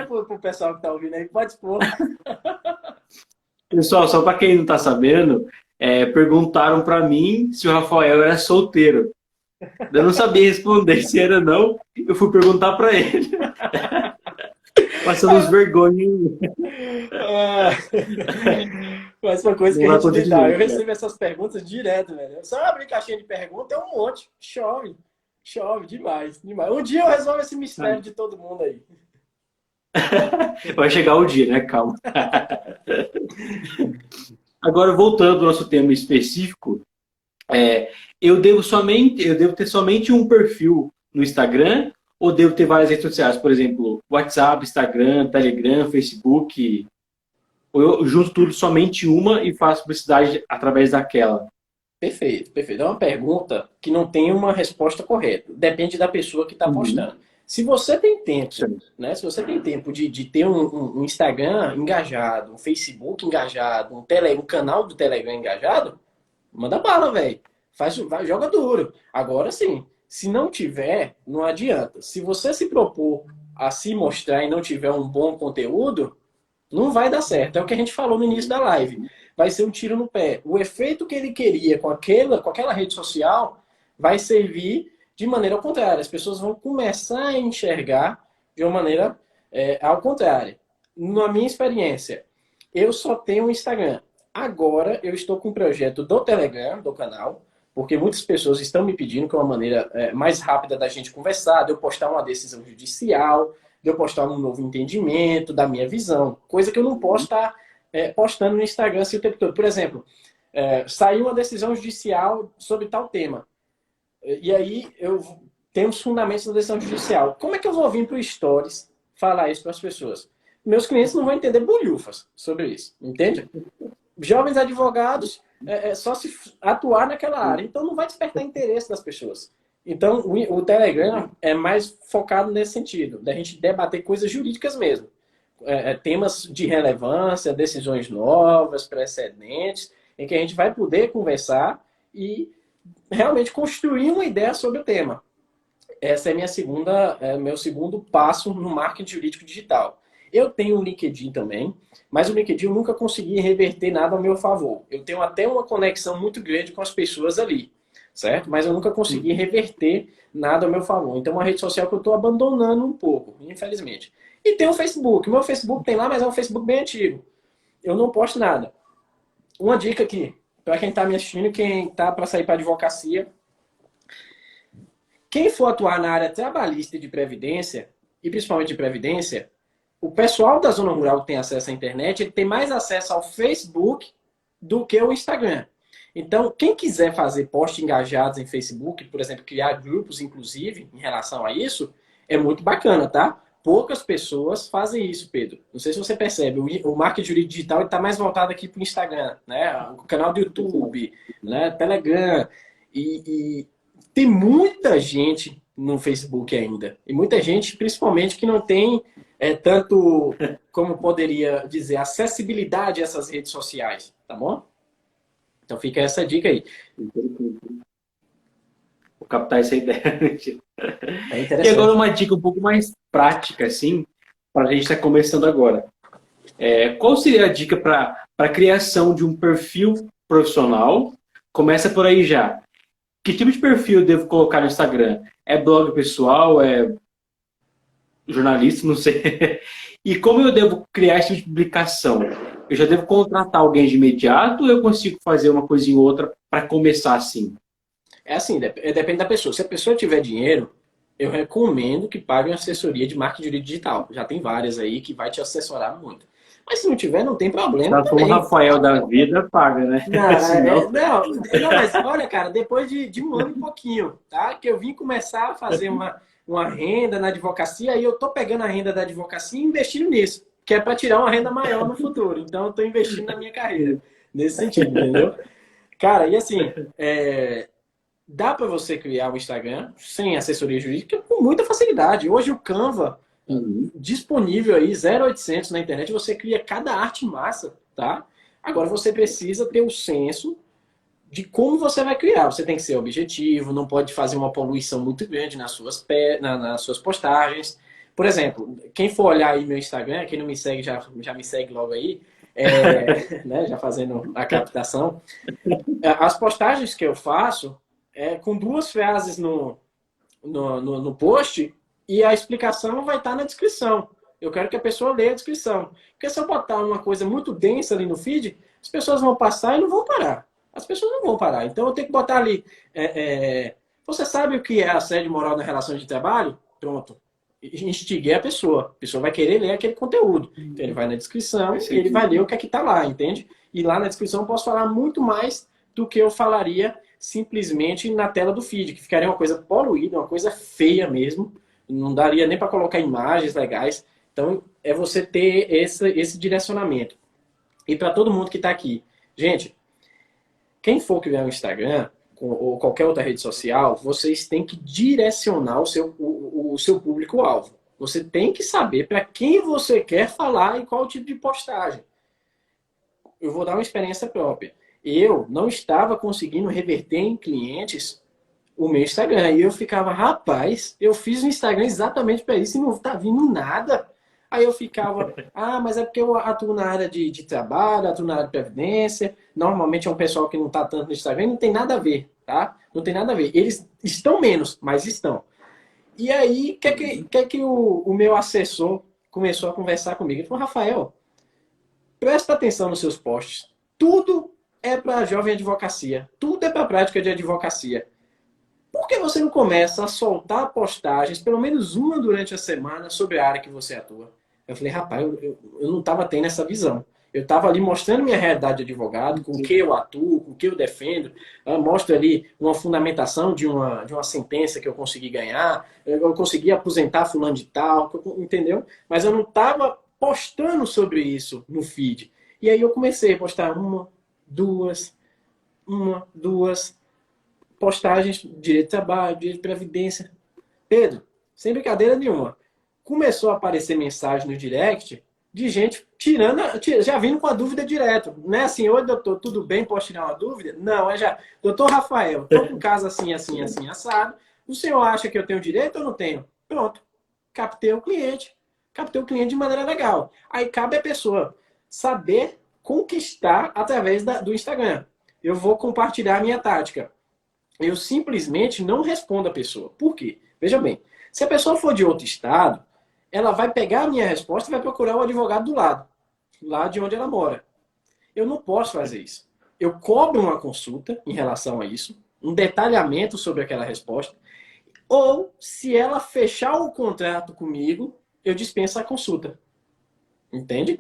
S2: pro pessoal que tá ouvindo aí, pode expor.
S1: Pessoal, só para quem não está sabendo, perguntaram para mim se o Rafael era solteiro. Eu não sabia responder se era ou não, eu fui perguntar para ele. Passando os vergonhas.
S2: Mas uma coisa que a gente lidar, eu recebo essas perguntas direto, velho. Só abrir caixinha de pergunta é um monte. Chove. Chove demais, demais. Um dia eu resolvo esse mistério de todo mundo aí.
S1: Vai chegar o dia, né? Calma. Agora, voltando ao nosso tema específico, eu devo ter somente um perfil no Instagram ou devo ter várias redes sociais? Por exemplo, WhatsApp, Instagram, Telegram, Facebook. Ou eu junto tudo somente uma e faço publicidade através daquela?
S2: Perfeito, perfeito. É uma pergunta que não tem uma resposta correta. Depende da pessoa que está postando. Se você tem tempo, né? Se você tem tempo de ter um Instagram engajado, um Facebook engajado, um canal do Telegram engajado, manda bala, velho. Joga duro. Agora sim, se não tiver, não adianta. Se você se propor a se mostrar e não tiver um bom conteúdo, não vai dar certo. É o que a gente falou no início da live. Vai ser um tiro no pé. O efeito que ele queria com aquela rede social vai servir de maneira ao contrário. As pessoas vão começar a enxergar de uma maneira ao contrário. Na minha experiência, eu só tenho um Instagram. Agora eu estou com um projeto do Telegram, do canal, porque muitas pessoas estão me pedindo que é uma maneira mais rápida da gente conversar, de eu postar uma decisão judicial, de eu postar um novo entendimento da minha visão, coisa que eu não posso estar postando no Instagram assim, o tempo todo. Por exemplo, saiu uma decisão judicial sobre tal tema. E aí eu tenho os fundamentos da decisão judicial. Como é que eu vou vir para o Stories falar isso para as pessoas? Meus clientes não vão entender bolhufas sobre isso, entende? Jovens advogados só se atuar naquela área, então não vai despertar interesse das pessoas. Então o Telegram é mais focado nesse sentido, da gente debater coisas jurídicas mesmo. Temas de relevância, decisões novas, precedentes, em que a gente vai poder conversar e realmente construir uma ideia sobre o tema. Essa é meu segundo passo no marketing jurídico digital. Eu tenho um LinkedIn também, mas o LinkedIn eu nunca consegui reverter nada ao meu favor. Eu tenho até uma conexão muito grande com as pessoas ali, certo? Mas eu nunca consegui reverter nada ao meu favor. Então é uma rede social que eu estou abandonando um pouco, infelizmente. E tem o Facebook. O meu Facebook tem lá, mas é um Facebook bem antigo. Eu não posto nada. Uma dica aqui, para quem está me assistindo, quem está para sair para advocacia, quem for atuar na área trabalhista e de previdência, e principalmente de previdência, o pessoal da zona rural que tem acesso à internet, ele tem mais acesso ao Facebook do que o Instagram. Então, quem quiser fazer posts engajados em Facebook, por exemplo, criar grupos, inclusive, em relação a isso, é muito bacana, tá? Poucas pessoas fazem isso, Pedro. Não sei se você percebe, o marketing jurídico digital está mais voltado aqui para o Instagram, né? O canal do YouTube, né? Telegram. E tem muita gente no Facebook ainda. E muita gente, principalmente, que não tem tanto, como poderia dizer, acessibilidade a essas redes sociais, tá bom? Então fica essa dica aí.
S1: Vou captar essa ideia.
S2: É
S1: E agora
S2: interessante.
S1: uma dica um pouco mais prática, assim, para a gente estar começando agora. Qual seria a dica para a criação de um perfil profissional? Começa por aí já. Que tipo de perfil eu devo colocar no Instagram? É blog pessoal? É jornalista? Não sei. E como eu devo criar essa publicação? Eu já devo contratar alguém de imediato ou eu consigo fazer uma coisinha ou outra para começar assim?
S2: É assim, depende da pessoa. Se a pessoa tiver dinheiro, eu recomendo que pague uma assessoria de marketing jurídico digital. Já tem várias aí que vai te assessorar muito. Mas se não tiver, não tem
S1: Se
S2: problema
S1: ela for um
S2: também.
S1: Rafael da vida, paga, né?
S2: Não,
S1: Senão...
S2: não, mas olha, cara, depois de um ano e pouquinho, tá? Que eu vim começar a fazer uma renda na advocacia, aí eu tô pegando a renda da advocacia e investindo nisso, que é para tirar uma renda maior no futuro. Então eu tô investindo na minha carreira, nesse sentido, entendeu? Cara, e assim, dá para você criar um Instagram sem assessoria jurídica com muita facilidade. Hoje o Canva,
S1: Uhum.
S2: disponível aí, 0800 na internet, você cria cada arte massa, tá? Agora você precisa ter o senso de como você vai criar. Você tem que ser objetivo, não pode fazer uma poluição muito grande nas suas postagens. Por exemplo, quem for olhar aí meu Instagram, quem não me segue já me segue logo aí, né, já fazendo a captação. As postagens que eu faço com duas frases no post e a explicação vai estar na descrição. Eu quero que a pessoa leia a descrição. Porque se eu botar uma coisa muito densa ali no feed, as pessoas vão passar e não vão parar. As pessoas não vão parar. Então eu tenho que botar ali. Você sabe o que é assédio moral na relação de trabalho? Pronto. Instiguei a pessoa. A pessoa vai querer ler aquele conteúdo. Então ele vai na descrição e ele vai ler o que é que está lá, entende? E lá na descrição eu posso falar muito mais do que eu falaria simplesmente na tela do feed, que ficaria uma coisa poluída, uma coisa feia mesmo. Não daria nem para colocar imagens legais. Então, é você ter esse direcionamento. E para todo mundo que está aqui. Gente, quem for criar um Instagram ou qualquer outra rede social, vocês têm que direcionar o seu público-alvo. Você tem que saber para quem você quer falar e qual tipo de postagem. Eu vou dar uma experiência própria. Eu não estava conseguindo reverter em clientes o meu Instagram. E eu ficava, rapaz, eu fiz o Instagram exatamente para isso e não tá vindo nada. Aí eu ficava, mas é porque eu atuo na área de trabalho, atuo na área de previdência. Normalmente é um pessoal que não tá tanto no Instagram, não tem nada a ver, tá? Não tem nada a ver. Eles estão menos, mas estão. E aí, que o meu assessor começou a conversar comigo? Ele falou, Rafael, presta atenção nos seus posts. Tudo é para jovem advocacia. Tudo é para prática de advocacia. por que você não começa a soltar postagens, pelo menos uma durante a semana, sobre a área que você atua? Eu falei, rapaz, eu não estava tendo essa visão. Eu estava ali mostrando minha realidade de advogado, com o que eu atuo, com o que eu defendo. Eu mostro ali uma fundamentação de uma sentença que eu consegui ganhar, eu consegui aposentar fulano de tal, entendeu? Mas eu não estava postando sobre isso no feed. E aí eu comecei a postar duas postagens, direito de trabalho, direito de previdência. Pedro, sem brincadeira nenhuma, começou a aparecer mensagem no direct de gente já vindo com a dúvida direto. Não é assim, oi doutor, tudo bem, posso tirar uma dúvida? Não, é já, doutor Rafael, estou com caso assim, assim, assim, assado. O senhor acha que eu tenho direito ou não tenho? Pronto, captei o cliente de maneira legal. Aí cabe a pessoa saber conquistar através do Instagram. Eu vou compartilhar a minha tática. Eu simplesmente não respondo a pessoa. Por quê? Veja bem, se a pessoa for de outro estado, ela vai pegar a minha resposta e vai procurar o advogado do lado, lá de onde ela mora. Eu não posso fazer isso. Eu cobro uma consulta em relação a isso, um detalhamento sobre aquela resposta, ou se ela fechar o contrato comigo, eu dispenso a consulta. Entende?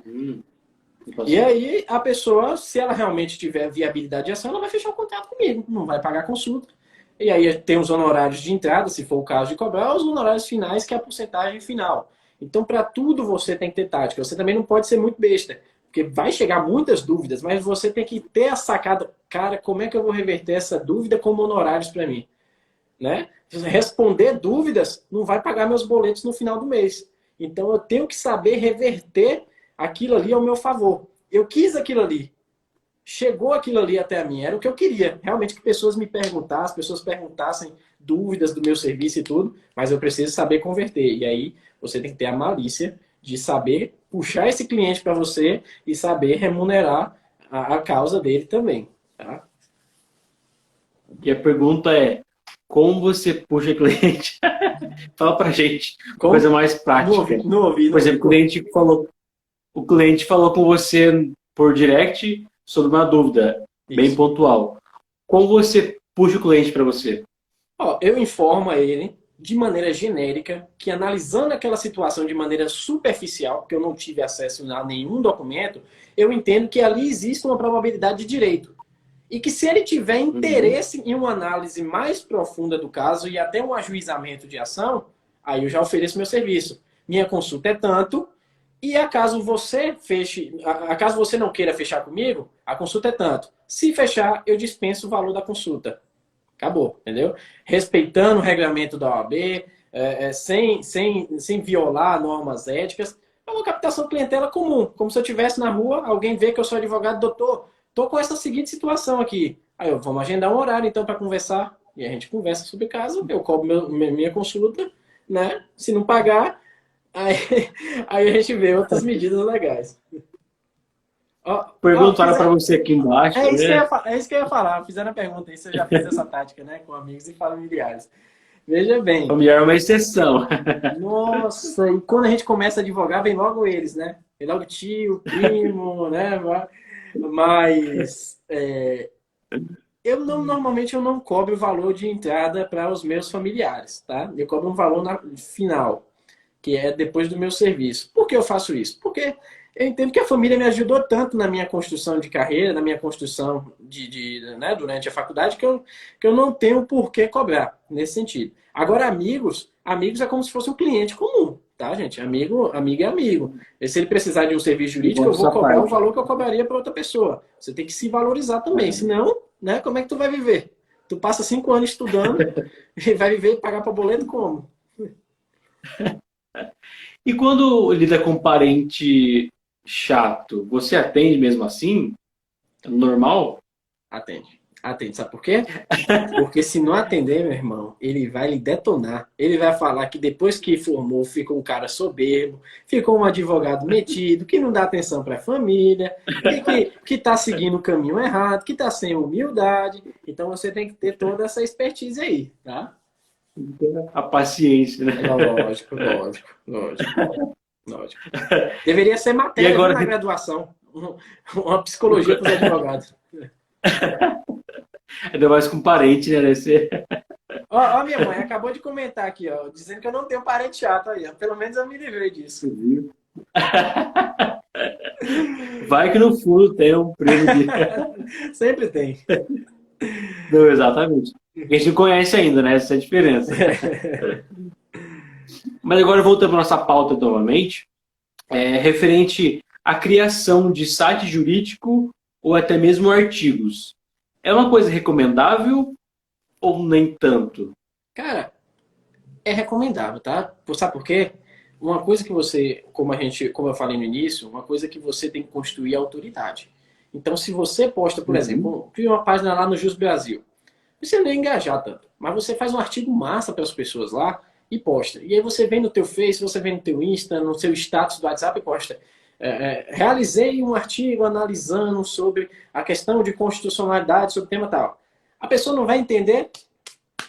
S2: E aí, a pessoa, se ela realmente tiver viabilidade de ação, ela vai fechar o contrato comigo, não vai pagar a consulta. E aí tem os honorários de entrada, se for o caso de cobrar, os honorários finais, que é a porcentagem final. Então, para tudo você tem que ter tática. Você também não pode ser muito besta, porque vai chegar muitas dúvidas, mas você tem que ter a sacada, cara, como é que eu vou reverter essa dúvida como honorários para mim? Né? Responder dúvidas não vai pagar meus boletos no final do mês. Então, eu tenho que saber reverter aquilo ali ao meu favor. Eu quis aquilo ali. Chegou aquilo ali até a mim. Era o que eu queria. Realmente que pessoas me perguntassem, as pessoas perguntassem dúvidas do meu serviço e tudo, mas eu preciso saber converter. E aí você tem que ter a malícia de saber puxar esse cliente para você e saber remunerar a causa dele também. Tá?
S1: E a pergunta é, como você puxa cliente? Fala pra gente,
S2: Como?
S1: coisa mais prática.
S2: Não ouvi.
S1: Por exemplo, o cliente falou com você por direct sobre uma dúvida bem pontual. Como você puxa o cliente para você?
S2: Eu informo a ele de maneira genérica que, analisando aquela situação de maneira superficial, porque eu não tive acesso a nenhum documento, eu entendo que ali existe uma probabilidade de direito. E que se ele tiver interesse em uma análise mais profunda do caso e até um ajuizamento de ação, aí eu já ofereço meu serviço. Minha consulta é tanto, e acaso você acaso você não queira fechar comigo, a consulta é tanto. Se fechar, eu dispenso o valor da consulta. Acabou, entendeu? Respeitando o regulamento da OAB, sem violar normas éticas. É uma captação clientela comum, como se eu estivesse na rua, alguém vê que eu sou advogado, doutor, tô com essa seguinte situação aqui. Aí vamos agendar um horário então para conversar. E a gente conversa sobre o caso, eu cobro minha consulta, né? Se não pagar, aí a gente vê outras medidas legais.
S1: Perguntaram para você aqui embaixo.
S2: É isso que eu ia falar. Fizeram a pergunta aí, você já fez essa tática, né? Com amigos e familiares. Veja bem.
S1: Familiar é uma exceção.
S2: Nossa, e quando a gente começa a advogar, vem logo eles, né? Vem logo tio, primo, né? Mas normalmente eu não cobro o valor de entrada para os meus familiares, tá? Eu cobro um valor final, que é depois do meu serviço. Por que eu faço isso? Porque eu entendo que a família me ajudou tanto na minha construção de carreira, na minha construção né, durante a faculdade, que eu não tenho por que cobrar nesse sentido. Agora, amigos é como se fosse um cliente comum, tá, gente? Amigo é amigo. E se ele precisar de um serviço jurídico, eu vou cobrar o valor que eu cobraria para outra pessoa. Você tem que se valorizar também. Senão, né, como é que tu vai viver? Tu passa 5 anos estudando e vai viver e pagar para boleto como?
S1: E quando lida com parente chato, você atende mesmo assim? Normal?
S2: Atende. Sabe por quê? Porque se não atender, meu irmão, ele vai lhe detonar. Ele vai falar que depois que formou, ficou um cara soberbo, ficou um advogado metido, que não dá atenção para a família, que está seguindo o caminho errado, que está sem humildade. Então você tem que ter toda essa expertise aí, tá?
S1: A paciência, né?
S2: Lógico. Deveria ser matéria
S1: agora...
S2: na graduação. Uma psicologia para os advogados.
S1: Ainda mais com parente, né?
S2: Ó, minha mãe acabou de comentar aqui, ó, dizendo que eu não tenho parente chato aí. Ó. Pelo menos eu me livrei disso.
S1: Vai que no fundo tem um primo de.
S2: Sempre tem.
S1: Não, exatamente. A gente não conhece ainda, né? Essa é a diferença. Mas agora voltando para nossa pauta novamente, referente à criação de site jurídico ou até mesmo artigos. É uma coisa recomendável ou nem tanto?
S2: Cara, é recomendável, tá? Sabe por quê? Uma coisa que você, como eu falei no início, uma coisa que você tem que construir é autoridade. Então, se você posta, por exemplo, cria uma página lá no Jus Brasil, você não ia engajar tanto, mas você faz um artigo massa para as pessoas lá e posta. E aí você vem no teu Face, você vem no teu Insta, no seu status do WhatsApp e posta. Realizei um artigo analisando sobre a questão de constitucionalidade sobre o tema tal. A pessoa não vai entender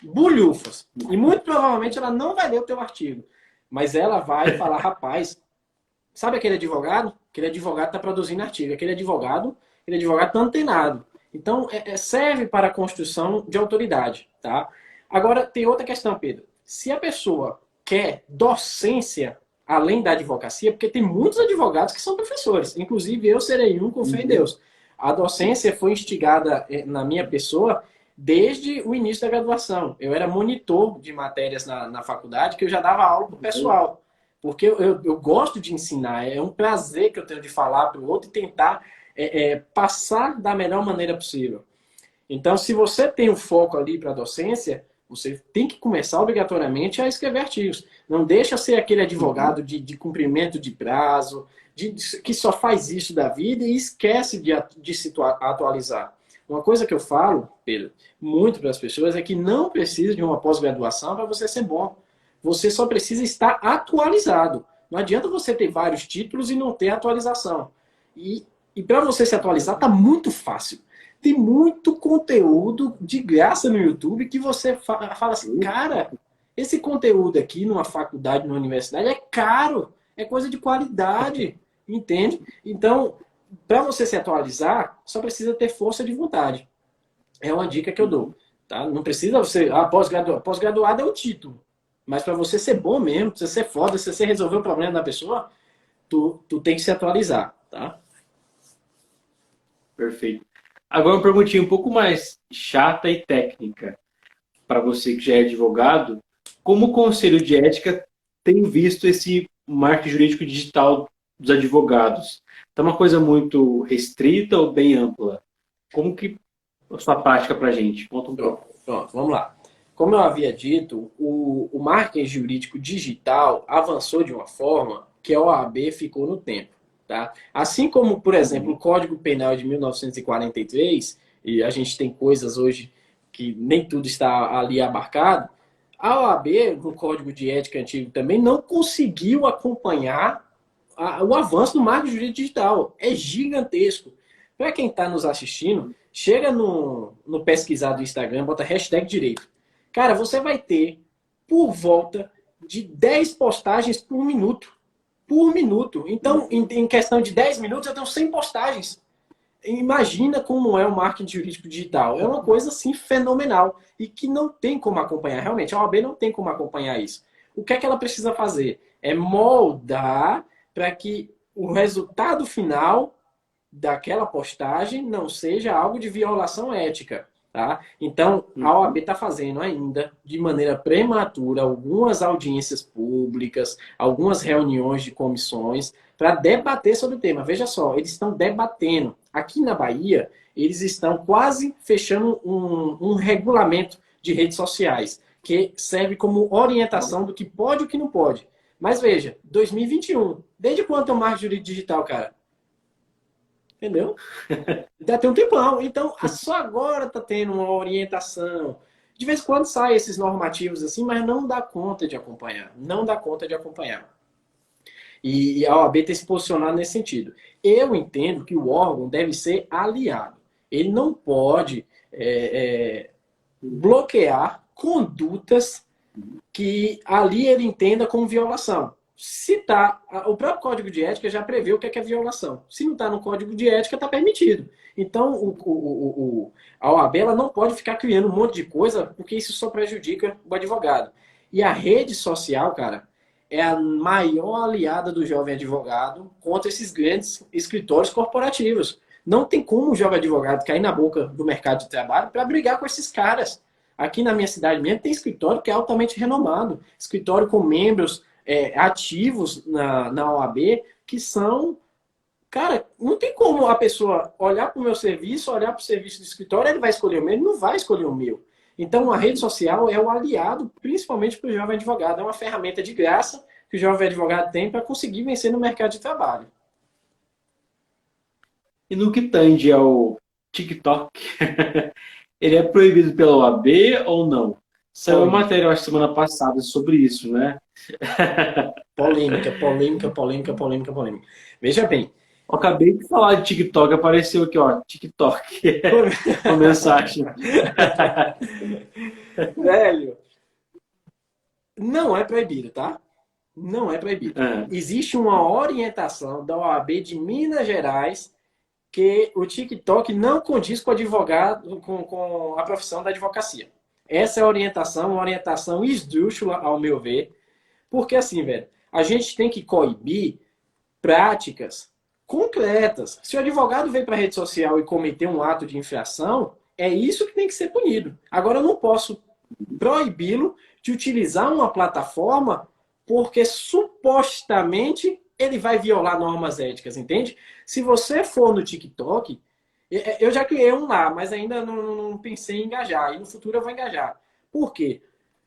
S2: bulhufas. E muito provavelmente ela não vai ler o teu artigo. Mas ela vai falar, rapaz, sabe aquele advogado? Aquele advogado está produzindo artigo. Aquele advogado está antenado. Então, serve para a construção de autoridade, tá? Agora, tem outra questão, Pedro. Se a pessoa quer docência além da advocacia, porque tem muitos advogados que são professores, inclusive eu serei um, com fé em Deus. A docência foi instigada na minha pessoa desde o início da graduação. Eu era monitor de matérias na faculdade, que eu já dava aula para o pessoal. Porque eu gosto de ensinar, é um prazer que eu tenho de falar para o outro e tentar passar da melhor maneira possível. Então, se você tem um foco ali para a docência, você tem que começar obrigatoriamente a escrever artigos. Não deixa ser aquele advogado de cumprimento de prazo, que só faz isso da vida e esquece de se atualizar. Uma coisa que eu falo, Pedro, muito para as pessoas é que não precisa de uma pós-graduação para você ser bom. Você só precisa estar atualizado. Não adianta você ter vários títulos e não ter atualização. E para você se atualizar, está muito fácil. Tem muito conteúdo de graça no YouTube que você fala assim, cara, esse conteúdo aqui numa faculdade, numa universidade, é caro, é coisa de qualidade, entende? Então, para você se atualizar, só precisa ter força de vontade. É uma dica que eu dou. Tá? Não precisa você... Pós-graduado é o título. Mas para você ser bom mesmo, pra você ser foda, se você resolver o problema da pessoa, tu tem que se atualizar. Tá?
S1: Perfeito. Agora uma perguntinha um pouco mais chata e técnica. Para você que já é advogado, como o Conselho de Ética tem visto esse marketing jurídico digital dos advogados? Está uma coisa muito restrita ou bem ampla? Como que a sua prática para a gente? Conta um pouco.
S2: Pronto, vamos lá. Como eu havia dito, o marketing jurídico digital avançou de uma forma que a OAB ficou no tempo. Tá? Assim como, por exemplo, o Código Penal de 1943, e a gente tem coisas hoje que nem tudo está ali abarcado, a OAB, no Código de Ética antigo também, não conseguiu acompanhar o avanço do marketing jurídico digital. É gigantesco. Para quem está nos assistindo, chega no pesquisar do Instagram, bota hashtag direito. Cara, você vai ter por volta de 10 postagens por minuto. Por minuto. Então, em questão de 10 minutos, eu tenho 100 postagens. Imagina como é o marketing jurídico digital. É uma coisa, assim, fenomenal. E que não tem como acompanhar. Realmente, a OAB não tem como acompanhar isso. O que é que ela precisa fazer? É moldar para que o resultado final daquela postagem não seja algo de violação ética. Tá? Então, a OAB está fazendo ainda, de maneira prematura, algumas audiências públicas, algumas reuniões de comissões para debater sobre o tema. Veja só, eles estão debatendo. Aqui na Bahia, eles estão quase fechando um regulamento de redes sociais, que serve como orientação do que pode e o que não pode. Mas veja, 2021, desde quando é o marketing jurídico digital, cara? Entendeu? Já tem um tempão. Então, só agora está tendo uma orientação. De vez em quando saem esses normativos assim, mas não dá conta de acompanhar. Não dá conta de acompanhar. E a OAB tem se posicionado nesse sentido. Eu entendo que o órgão deve ser aliado. Ele não pode bloquear condutas que ali ele entenda como violação. Se tá, o próprio código de ética já prevê o que é violação. Se não está no código de ética, está permitido. Então, a OAB ela não pode ficar criando um monte de coisa, porque isso só prejudica o advogado. E a rede social, cara, é a maior aliada do jovem advogado contra esses grandes escritórios corporativos. Não tem como o jovem advogado cair na boca do mercado de trabalho para brigar com esses caras. Aqui na minha cidade mesmo tem escritório que é altamente renomado. Escritório com membros ativos na OAB que são... Cara, não tem como a pessoa olhar para o meu serviço, olhar para o serviço do escritório, ele vai escolher o meu, ele não vai escolher o meu. Então, a rede social é o aliado, principalmente para o jovem advogado. É uma ferramenta de graça que o jovem advogado tem para conseguir vencer no mercado de trabalho.
S1: E no que tange ao TikTok, ele é proibido pela OAB ou não? Saiu uma matéria, eu acho, semana passada sobre isso, né?
S2: Polêmica, polêmica, polêmica, polêmica, polêmica. Veja bem.
S1: Eu acabei de falar de TikTok, apareceu aqui, ó, TikTok. Uma mensagem.
S2: Velho, não é proibido, tá? Não é proibido. Existe uma orientação da OAB de Minas Gerais que o TikTok não condiz com o advogado, com a profissão da advocacia. Essa é a orientação, uma orientação esdrúxula, ao meu ver, porque assim, velho, a gente tem que coibir práticas concretas. Se o advogado vem para a rede social e cometer um ato de infração, é isso que tem que ser punido. Agora, eu não posso proibi-lo de utilizar uma plataforma porque supostamente ele vai violar normas éticas, entende? Se você for no TikTok, eu já criei um lá, mas ainda não pensei em engajar. E no futuro eu vou engajar. Por quê?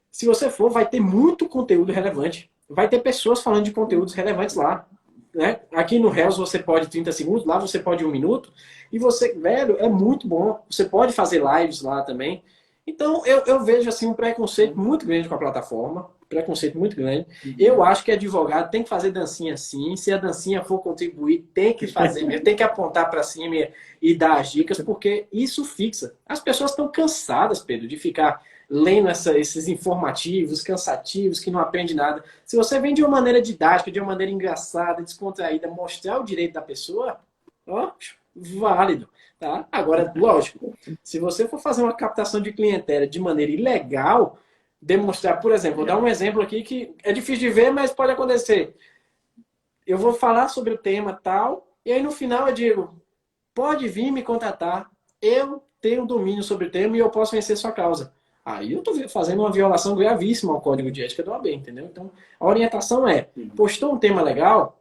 S2: Se você for, vai ter muito conteúdo relevante. Vai ter pessoas falando de conteúdos relevantes lá. Né? Aqui no Reels você pode 30 segundos, lá você pode 1 minuto. E você, velho, é muito bom. Você pode fazer lives lá também. Então, eu vejo assim um preconceito muito grande com a plataforma. Preconceito muito grande. Eu acho que advogado tem que fazer dancinha sim. Se a dancinha for contribuir, tem que fazer mesmo. Tem que apontar para cima e dar as dicas, porque isso fixa. As pessoas estão cansadas, Pedro, de ficar lendo esses informativos, cansativos, que não aprende nada. Se você vem de uma maneira didática, de uma maneira engraçada, descontraída, mostrar o direito da pessoa, ó, válido. Tá? Agora, lógico, se você for fazer uma captação de clientela de maneira ilegal, demonstrar, por exemplo, vou dar um exemplo aqui que é difícil de ver, mas pode acontecer. Eu vou falar sobre o tema tal, e aí no final eu digo, pode vir me contratar, eu tenho domínio sobre o tema e eu posso vencer sua causa. Aí eu estou fazendo uma violação gravíssima ao Código de Ética da OAB, entendeu? Então, a orientação é, postou um tema legal,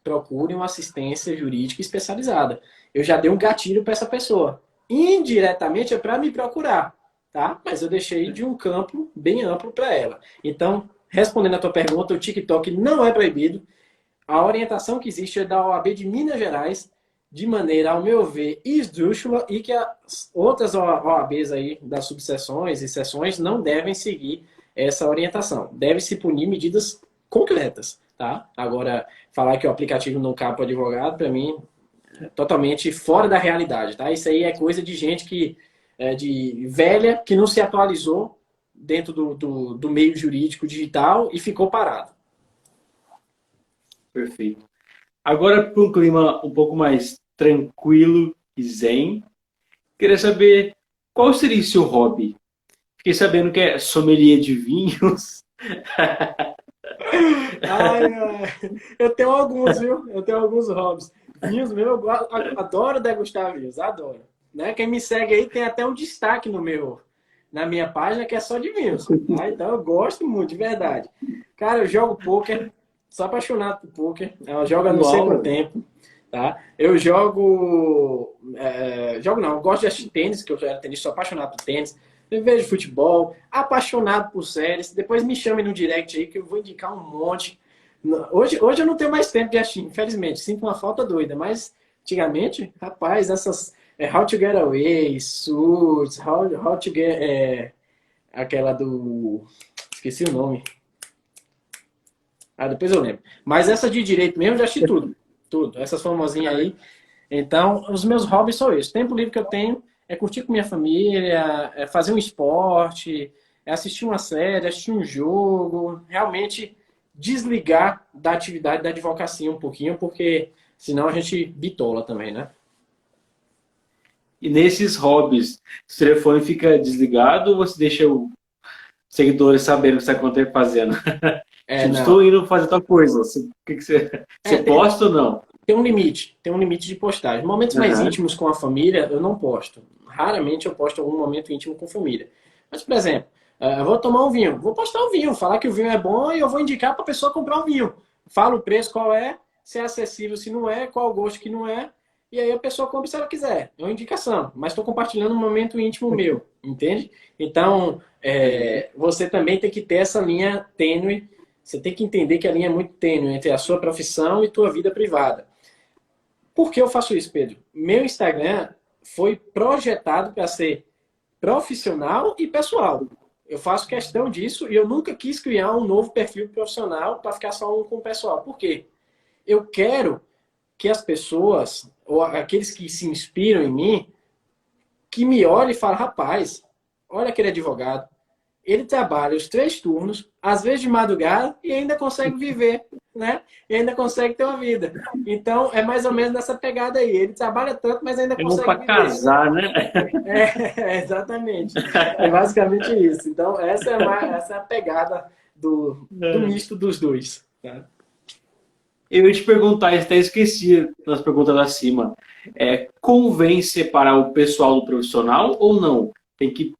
S2: procure uma assistência jurídica especializada. Eu já dei um gatilho para essa pessoa. Indiretamente é para me procurar, tá? Mas eu deixei de um campo bem amplo para ela. Então, respondendo a tua pergunta, o TikTok não é proibido. A orientação que existe é da OAB de Minas Gerais, de maneira, ao meu ver, esdrúxula, e que as outras OABs aí das subseções e seções não devem seguir essa orientação. Deve-se punir medidas concretas, tá? Agora, falar que o aplicativo não cabe para o advogado, para mim, é totalmente fora da realidade, tá? Isso aí é coisa de gente que de velha, que não se atualizou dentro do meio jurídico digital e ficou parado.
S1: Perfeito. Agora, para um clima um pouco mais tranquilo e zen, queria saber qual seria o seu hobby? Fiquei sabendo que é sommelier de vinhos.
S2: Eu tenho alguns, viu? Eu tenho alguns hobbies. Vinhos mesmo, eu adoro degustar vinhos, adoro. Né? Quem me segue aí tem até um destaque na minha página que é só de vinhos. Tá? Então eu gosto muito, de verdade. Cara, eu jogo pôquer, sou apaixonado por pôquer. Eu jogo há não sei quanto tempo. Tá? Eu jogo não, eu gosto de assistir tênis, que eu era tenista, sou apaixonado por tênis. Eu vejo futebol, apaixonado por séries. Depois me chamem no direct aí que eu vou indicar um monte. Hoje eu não tenho mais tempo de assistir, infelizmente. Sinto uma falta doida, mas antigamente, rapaz, essas How to Get Away, Suits, How to Get... aquela do... Esqueci o nome. Depois eu lembro. Mas essa de direito mesmo, eu já assisti tudo. Tudo. Essas famosinhas aí. Então, os meus hobbies são esses. O tempo livre que eu tenho é curtir com minha família, é fazer um esporte, é assistir uma série, assistir um jogo. Realmente, desligar da atividade da advocacia um pouquinho, porque senão a gente bitola também, né?
S1: E nesses hobbies, o telefone fica desligado ou você deixa os seguidores sabendo o que você está fazendo?
S2: É,
S1: Tipo,
S2: não.
S1: estou indo fazer tal coisa. Você
S2: É,
S1: posta ou não?
S2: tem um limite de postagem. Momentos mais
S1: Aham.
S2: íntimos com a família, eu não posto. Raramente eu posto algum momento íntimo com a família. Mas, por exemplo, eu vou tomar um vinho. Vou postar o vinho, falar que o vinho é bom e eu vou indicar para a pessoa comprar o vinho. Falo o preço, qual é, se é acessível, se não é, qual o gosto que não é. E aí a pessoa compra se ela quiser. É uma indicação. Mas estou compartilhando um momento íntimo meu, entende? Então, você também tem que ter essa linha tênue. Você tem que entender que a linha é muito tênue entre a sua profissão e tua vida privada. Por que eu faço isso, Pedro? Meu Instagram foi projetado para ser profissional e pessoal. Eu faço questão disso e eu nunca quis criar um novo perfil profissional para ficar só um com o pessoal. Por quê? Eu quero que as pessoas, ou aqueles que se inspiram em mim, que me olhem e falem, rapaz, olha aquele advogado, ele trabalha os 3 turnos, às vezes de madrugada, e ainda consegue viver, né? E ainda consegue ter uma vida. Então, é mais ou menos nessa pegada aí. Ele trabalha tanto, mas ainda
S1: É bom
S2: consegue
S1: para
S2: viver.
S1: casar, né?
S2: Exatamente. É basicamente isso. Então, essa é a pegada do misto dos dois. Tá?
S1: Eu ia te perguntar, eu até esqueci das perguntas acima. Convém separar o pessoal do profissional ou não? Tem que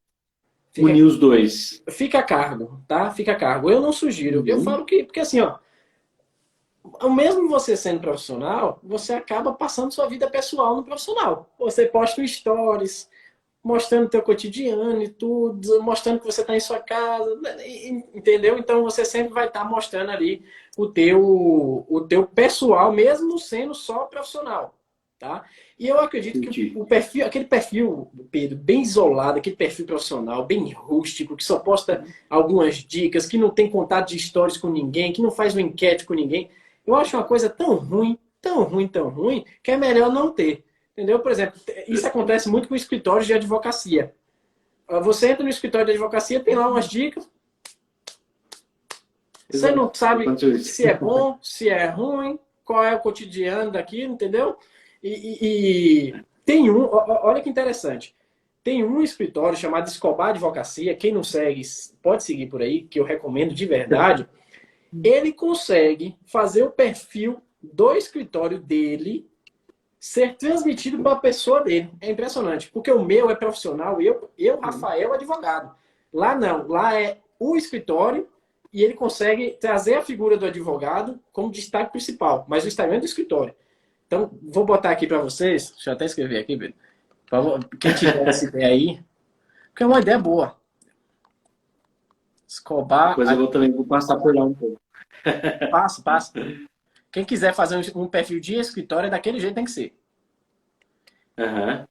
S2: Fica,
S1: unir os dois.
S2: fica a cargo, tá? Fica a cargo. Eu não sugiro. Eu
S1: Uhum.
S2: falo que, porque assim, ó, mesmo você sendo profissional, você acaba passando sua vida pessoal no profissional. Você posta stories, mostrando o teu cotidiano e tudo, mostrando que você está em sua casa, entendeu? Então você sempre vai estar mostrando ali o teu pessoal, mesmo sendo só profissional, tá? E eu acredito que
S1: Entendi.
S2: o perfil, aquele perfil, Pedro, bem isolado, aquele perfil profissional, bem rústico, que só posta algumas dicas, que não tem contato de stories com ninguém, que não faz uma enquete com ninguém, eu acho uma coisa tão ruim, tão ruim, tão ruim, que é melhor não ter. Entendeu? Por exemplo, isso acontece muito com escritórios de advocacia. Você entra no escritório de advocacia, tem lá umas dicas, você
S1: Exato.
S2: não sabe
S1: Aconteceu isso.
S2: se é bom, se é ruim, qual é o cotidiano daquilo, entendeu? E tem olha que interessante, tem um escritório chamado Escobar Advocacia, quem não segue, pode seguir por aí, que eu recomendo de verdade. Ele consegue fazer o perfil do escritório dele ser transmitido para a pessoa dele. É impressionante, porque o meu é profissional, Rafael, advogado. Lá não, lá é o escritório e ele consegue trazer a figura do advogado como destaque principal, mas o Instagram é do escritório. Então, vou botar aqui para vocês, deixa eu até escrever aqui, Pedro. Quem tiver essa ideia aí, porque é uma ideia boa. Escobar,
S1: Depois eu vou passar por lá um pouco.
S2: passa. Quem quiser fazer um perfil de escritório, é daquele jeito tem que ser.
S1: Aham.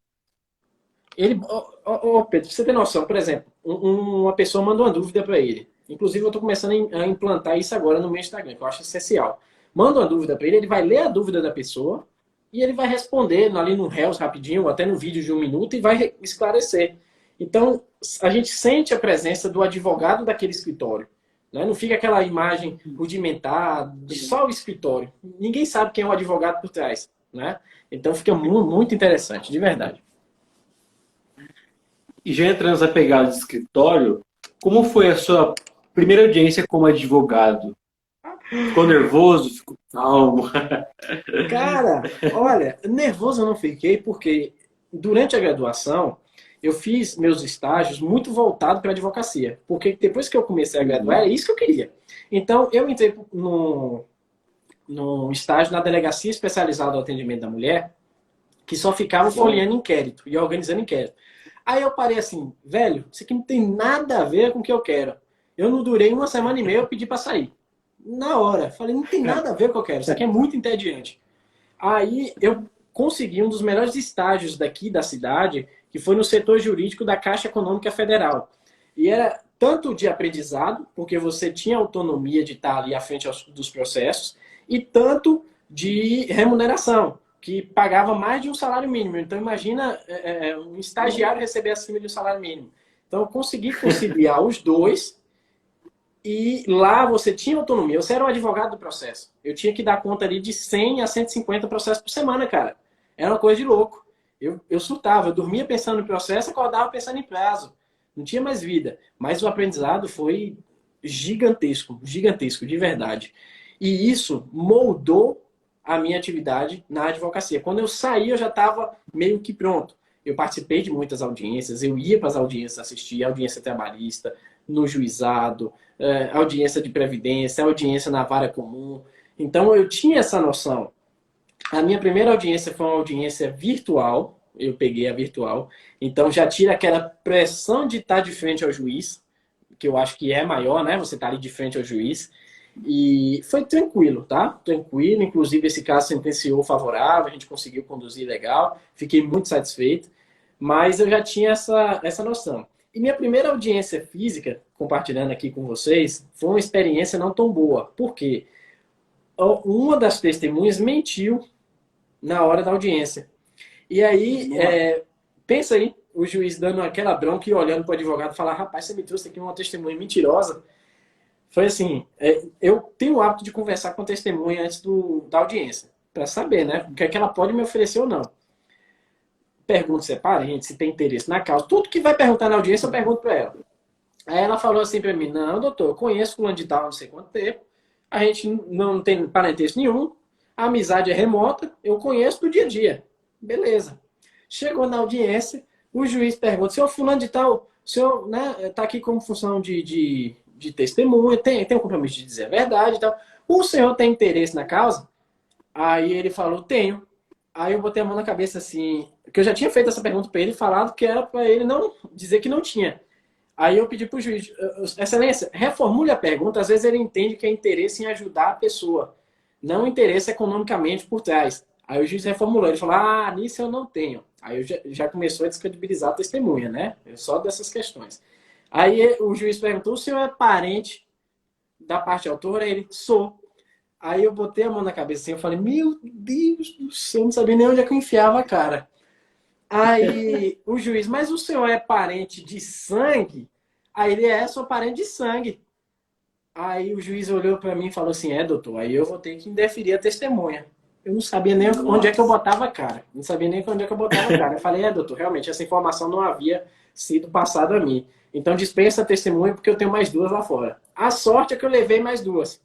S2: Ele, Pedro, pra você ter noção, por exemplo, uma pessoa mandou uma dúvida para ele. Inclusive, eu estou começando a implantar isso agora no meu Instagram, que eu acho essencial. Manda uma dúvida para ele vai ler a dúvida da pessoa e ele vai responder ali no Reels rapidinho, ou até no vídeo de 1 minuto, e vai esclarecer. Então, a gente sente a presença do advogado daquele escritório. Né? Não fica aquela imagem rudimentar de só o escritório. Ninguém sabe quem é o advogado por trás. Né? Então, fica muito interessante, de verdade.
S1: E já entrando nessa pegada de escritório, como foi a sua primeira audiência como advogado? Ficou nervoso? Ficou calmo?
S2: Cara, olha, nervoso eu não fiquei porque durante a graduação eu fiz meus estágios muito voltado para a advocacia, porque depois que eu comecei a graduar,
S1: Uhum.
S2: era isso que eu queria. Então, eu entrei no estágio na Delegacia Especializada do Atendimento da Mulher, que só ficava
S1: Bom,
S2: folheando inquérito e organizando inquérito. Aí eu parei assim, velho, isso aqui não tem nada a ver com o que eu quero. Eu não durei 1 semana e meia, eu pedi para sair. Na hora, falei, não tem nada a ver com o que eu quero, isso aqui é muito entediante. Aí eu consegui um dos melhores estágios daqui da cidade, que foi no setor jurídico da Caixa Econômica Federal. E era tanto de aprendizado, porque você tinha autonomia de estar ali à frente dos processos, e tanto de remuneração, que pagava mais de um salário mínimo. Então imagina um estagiário receber acima de um salário mínimo. Então eu consegui conciliar os dois E lá você tinha autonomia. Você era o advogado do processo. Eu tinha que dar conta ali de 100 a 150 processos por semana, cara. Era uma coisa de louco. Eu surtava, eu dormia pensando em processo, acordava pensando em prazo. Não tinha mais vida. Mas o aprendizado foi gigantesco, gigantesco, de verdade. E isso moldou a minha atividade na advocacia. Quando eu saí, eu já estava meio que pronto. Eu participei de muitas audiências, eu ia para as audiências assistir, audiência trabalhista, no juizado, audiência de previdência, audiência na vara comum. Então eu tinha essa noção. A minha primeira audiência foi uma audiência virtual, eu peguei a virtual, então já tira aquela pressão de estar de frente ao juiz, que eu acho que é maior, né? Você está ali de frente ao juiz. E foi tranquilo, tá? Tranquilo. Inclusive, esse caso sentenciou favorável, a gente conseguiu conduzir legal. Fiquei muito satisfeito. Mas eu já tinha essa noção. E minha primeira audiência física, compartilhando aqui com vocês, foi uma experiência não tão boa. Por quê? Uma das testemunhas mentiu na hora da audiência. E aí, pensa aí, o juiz dando aquela bronca e olhando para o advogado e falar: rapaz, você me trouxe aqui uma testemunha mentirosa. Foi assim, eu tenho o hábito de conversar com a testemunha antes da audiência, para saber, né, o que é que ela pode me oferecer ou não. Pergunto se é parente, se tem interesse na causa. Tudo que vai perguntar na audiência, eu pergunto para ela. Aí ela falou assim para mim: não, doutor, eu conheço fulano de tal, não sei quanto tempo, a gente não tem parentesco nenhum, a amizade é remota, eu conheço do dia a dia. Beleza. Chegou na audiência, o juiz pergunta: senhor fulano de tal, o senhor, né, tá aqui como função de testemunha, tem um compromisso de dizer a verdade e tal. O senhor tem interesse na causa? Aí ele falou: tenho. Aí eu botei a mão na cabeça assim, que eu já tinha feito essa pergunta para ele e falado que era para ele não dizer que não tinha. Aí eu pedi para o juiz: excelência, reformule a pergunta, às vezes ele entende que é interesse em ajudar a pessoa, não interesse economicamente por trás. Aí o juiz reformulou, ele falou: ah, nisso eu não tenho. Aí já começou a descredibilizar a testemunha, né? Só dessas questões. Aí o juiz perguntou: o senhor é parente da parte autora? Ele: sou. Aí eu botei a mão na cabeça assim, eu falei: meu Deus do céu, eu não sabia nem onde é que eu enfiava a cara. Aí o juiz: mas o senhor é parente de sangue? Aí ele: sou parente de sangue. Aí o juiz olhou para mim e falou assim: doutor, aí eu vou ter que indeferir a testemunha. Eu não sabia nem onde é que eu botava a cara. Não sabia nem onde é que eu botava a cara. Eu falei: doutor, realmente essa informação não havia sido passada a mim. Então dispensa a testemunha porque eu tenho mais duas lá fora. A sorte é que eu levei mais duas.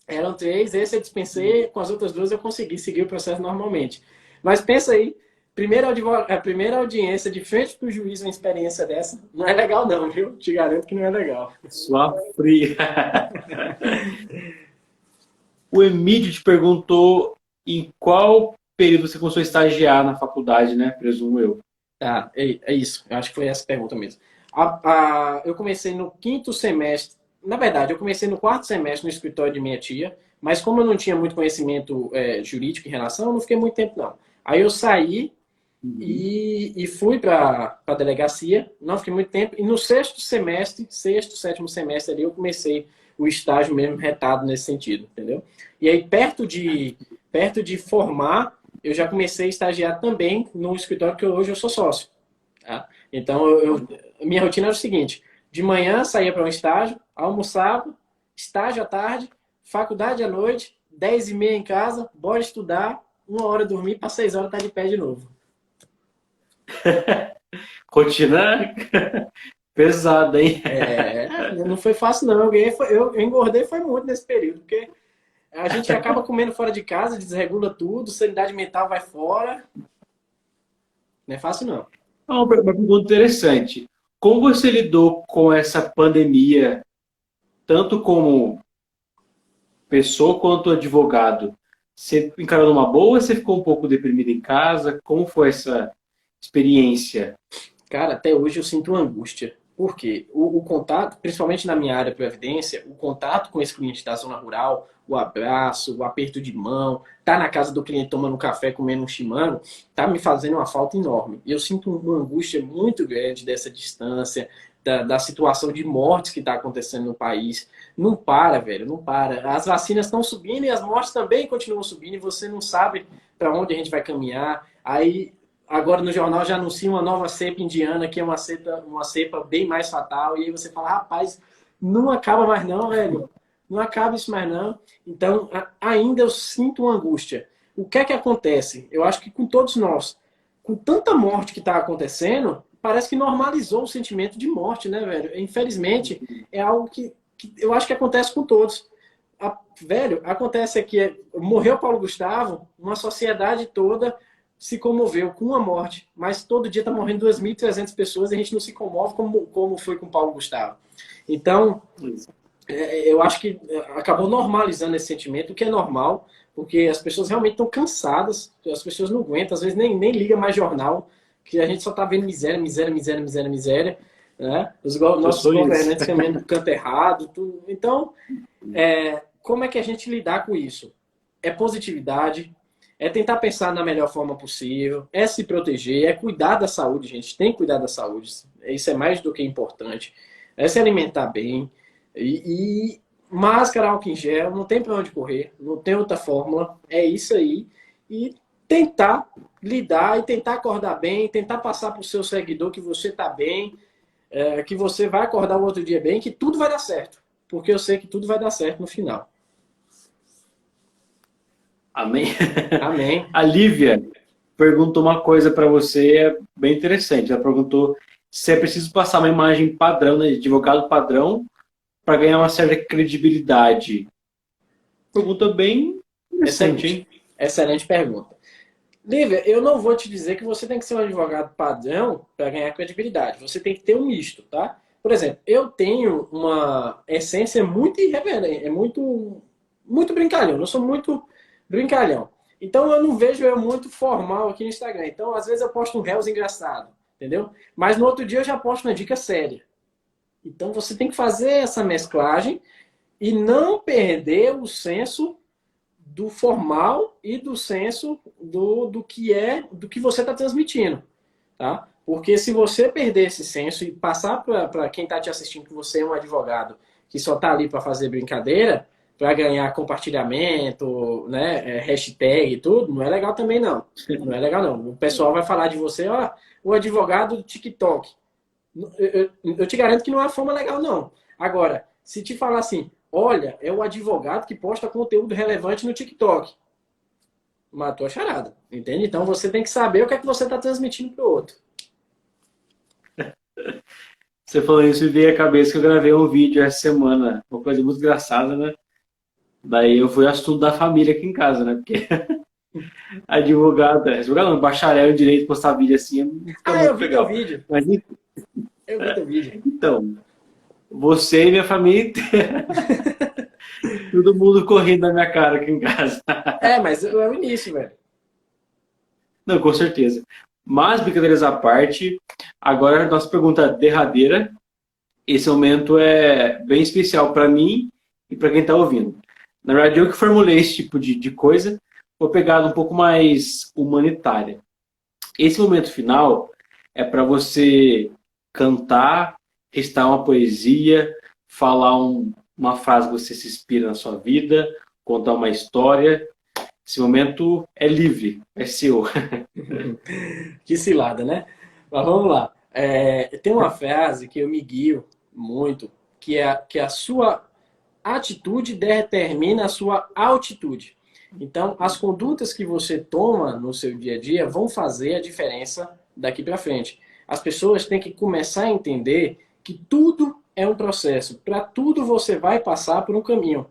S2: Eram três, esse eu dispensei, com as outras duas eu consegui seguir o processo normalmente. Mas pensa aí, a primeira audiência de frente para o juiz, uma experiência dessa, não é legal não, viu? Te garanto que não é legal.
S1: Sua fria. O Emílio te perguntou em qual período você começou a estagiar na faculdade, né? Presumo eu.
S2: É isso. Eu acho que foi essa pergunta mesmo. Eu comecei no quinto semestre. Na verdade, eu comecei no quarto semestre no escritório de minha tia, mas como eu não tinha muito conhecimento jurídico em relação, eu não fiquei muito tempo, não. Aí eu saí e fui para a delegacia, não fiquei muito tempo, e no sexto, sétimo semestre ali, eu comecei o estágio mesmo retado nesse sentido, entendeu? E aí, perto de formar, eu já comecei a estagiar também no escritório que hoje eu sou sócio. Tá? Então, minha rotina era o seguinte: de manhã saía para um estágio, almoçava, estágio à tarde, faculdade à noite, 10h30 em casa, bora estudar, 1 hora dormir, para 6 horas estar de pé de novo.
S1: Rotina pesada, hein?
S2: Não foi fácil não. Eu engordei foi muito nesse período, porque a gente acaba comendo fora de casa, desregula tudo, sanidade mental vai fora. Não é fácil não.
S1: Uma pergunta interessante. Como você lidou com essa pandemia, tanto como pessoa quanto advogado? Você encarou numa boa ou você ficou um pouco deprimido em casa? Como foi essa experiência?
S2: Cara, até hoje eu sinto uma angústia. Por quê? O contato, principalmente na minha área de previdência, o contato com esse cliente da zona rural, o abraço, o aperto de mão, tá na casa do cliente tomando um café, comendo um chimarrão, tá me fazendo uma falta enorme. E eu sinto uma angústia muito grande dessa distância, da situação de mortes que está acontecendo no país. Não para, velho, não para. As vacinas estão subindo e as mortes também continuam subindo e você não sabe para onde a gente vai caminhar. Aí agora no jornal já anuncia uma nova cepa indiana, que é uma cepa bem mais fatal. E aí você fala: rapaz, Não acaba mais não, velho. Não acaba isso mais não. Então, ainda eu sinto uma angústia. O que é que acontece? Eu acho que com todos nós, com tanta morte que está acontecendo, parece que normalizou o sentimento de morte, né, velho? Infelizmente, é algo que eu acho que acontece com todos. Velho, acontece aqui, morreu Paulo Gustavo, uma sociedade toda se comoveu com uma morte, mas todo dia está morrendo 2.300 pessoas e a gente não se comove como foi com Paulo Gustavo. Então, eu acho que acabou normalizando esse sentimento, o que é normal, porque as pessoas realmente estão cansadas, as pessoas não aguentam, às vezes nem liga mais jornal, que a gente só está vendo miséria, miséria, miséria, miséria, miséria, né?
S1: Eu
S2: Nossos
S1: sou isso.
S2: governantes caminhando do canto errado, tudo. Então, como é que a gente lidar com isso? É positividade, é tentar pensar na melhor forma possível, é se proteger, é cuidar da saúde, gente. Tem que cuidar da saúde. Isso é mais do que importante. É se alimentar bem. E máscara, álcool em gel, não tem para onde correr, não tem outra fórmula. É isso aí. E tentar lidar e tentar acordar bem, tentar passar para o seu seguidor que você está bem, que você vai acordar o outro dia bem, que tudo vai dar certo. Porque eu sei que tudo vai dar certo no final.
S1: Amém?
S2: Amém.
S1: A Lívia perguntou uma coisa para você bem interessante. Ela perguntou se é preciso passar uma imagem padrão, né, de advogado padrão, para ganhar uma certa credibilidade. Pergunta bem interessante,
S2: Excelente.
S1: hein?
S2: Excelente pergunta. Lívia, eu não vou te dizer que você tem que ser um advogado padrão para ganhar credibilidade. Você tem que ter um misto, tá? Por exemplo, eu tenho uma essência muito irreverente, é muito brincalhão. Eu sou muito brincalhão. Então eu não vejo eu muito formal aqui no Instagram. Então, às vezes eu posto um reels engraçado, entendeu? Mas no outro dia eu já posto uma dica séria. Então você tem que fazer essa mesclagem e não perder o senso do formal e do senso do que você está transmitindo, tá? Porque se você perder esse senso e passar para quem está te assistindo que você é um advogado que só está ali para fazer brincadeira, para ganhar compartilhamento, né, hashtag e tudo, não é legal também não. Não é legal não. O pessoal vai falar de você, ó, o advogado do TikTok. Eu te garanto que não é uma forma legal não. Agora, se te falar assim, olha, é o advogado que posta conteúdo relevante no TikTok. Matou a charada, entende? Então você tem que saber o que é que você está transmitindo para o outro.
S1: Você falou isso e veio à cabeça que eu gravei um vídeo essa semana. Uma coisa muito engraçada, né? Daí eu fui assunto da família aqui em casa, né? Porque advogado não, bacharel em direito postar vídeo assim não fica
S2: Ah, eu
S1: muito
S2: vi teu
S1: legal.
S2: vídeo.
S1: Mas
S2: Eu vi teu vídeo.
S1: então, você e minha família inteira, todo mundo correndo na minha cara aqui em casa.
S2: Mas é o início, velho.
S1: Não, com certeza. Mas, brincadeiras à parte, agora a nossa pergunta derradeira. Esse momento é bem especial para mim e para quem está ouvindo. Na verdade, eu que formulei esse tipo de coisa, vou pegar um pouco mais humanitária. Esse momento final é para você cantar, recitar uma poesia, falar uma frase que você se inspira na sua vida, contar uma história. Esse momento é livre, é seu.
S2: Que cilada, né? Mas vamos lá. Tem uma frase que eu me guio muito, que a sua atitude determina a sua altitude. Então, as condutas que você toma no seu dia a dia vão fazer a diferença daqui para frente. As pessoas têm que começar a entender que tudo é um processo. Para tudo você vai passar por um caminho.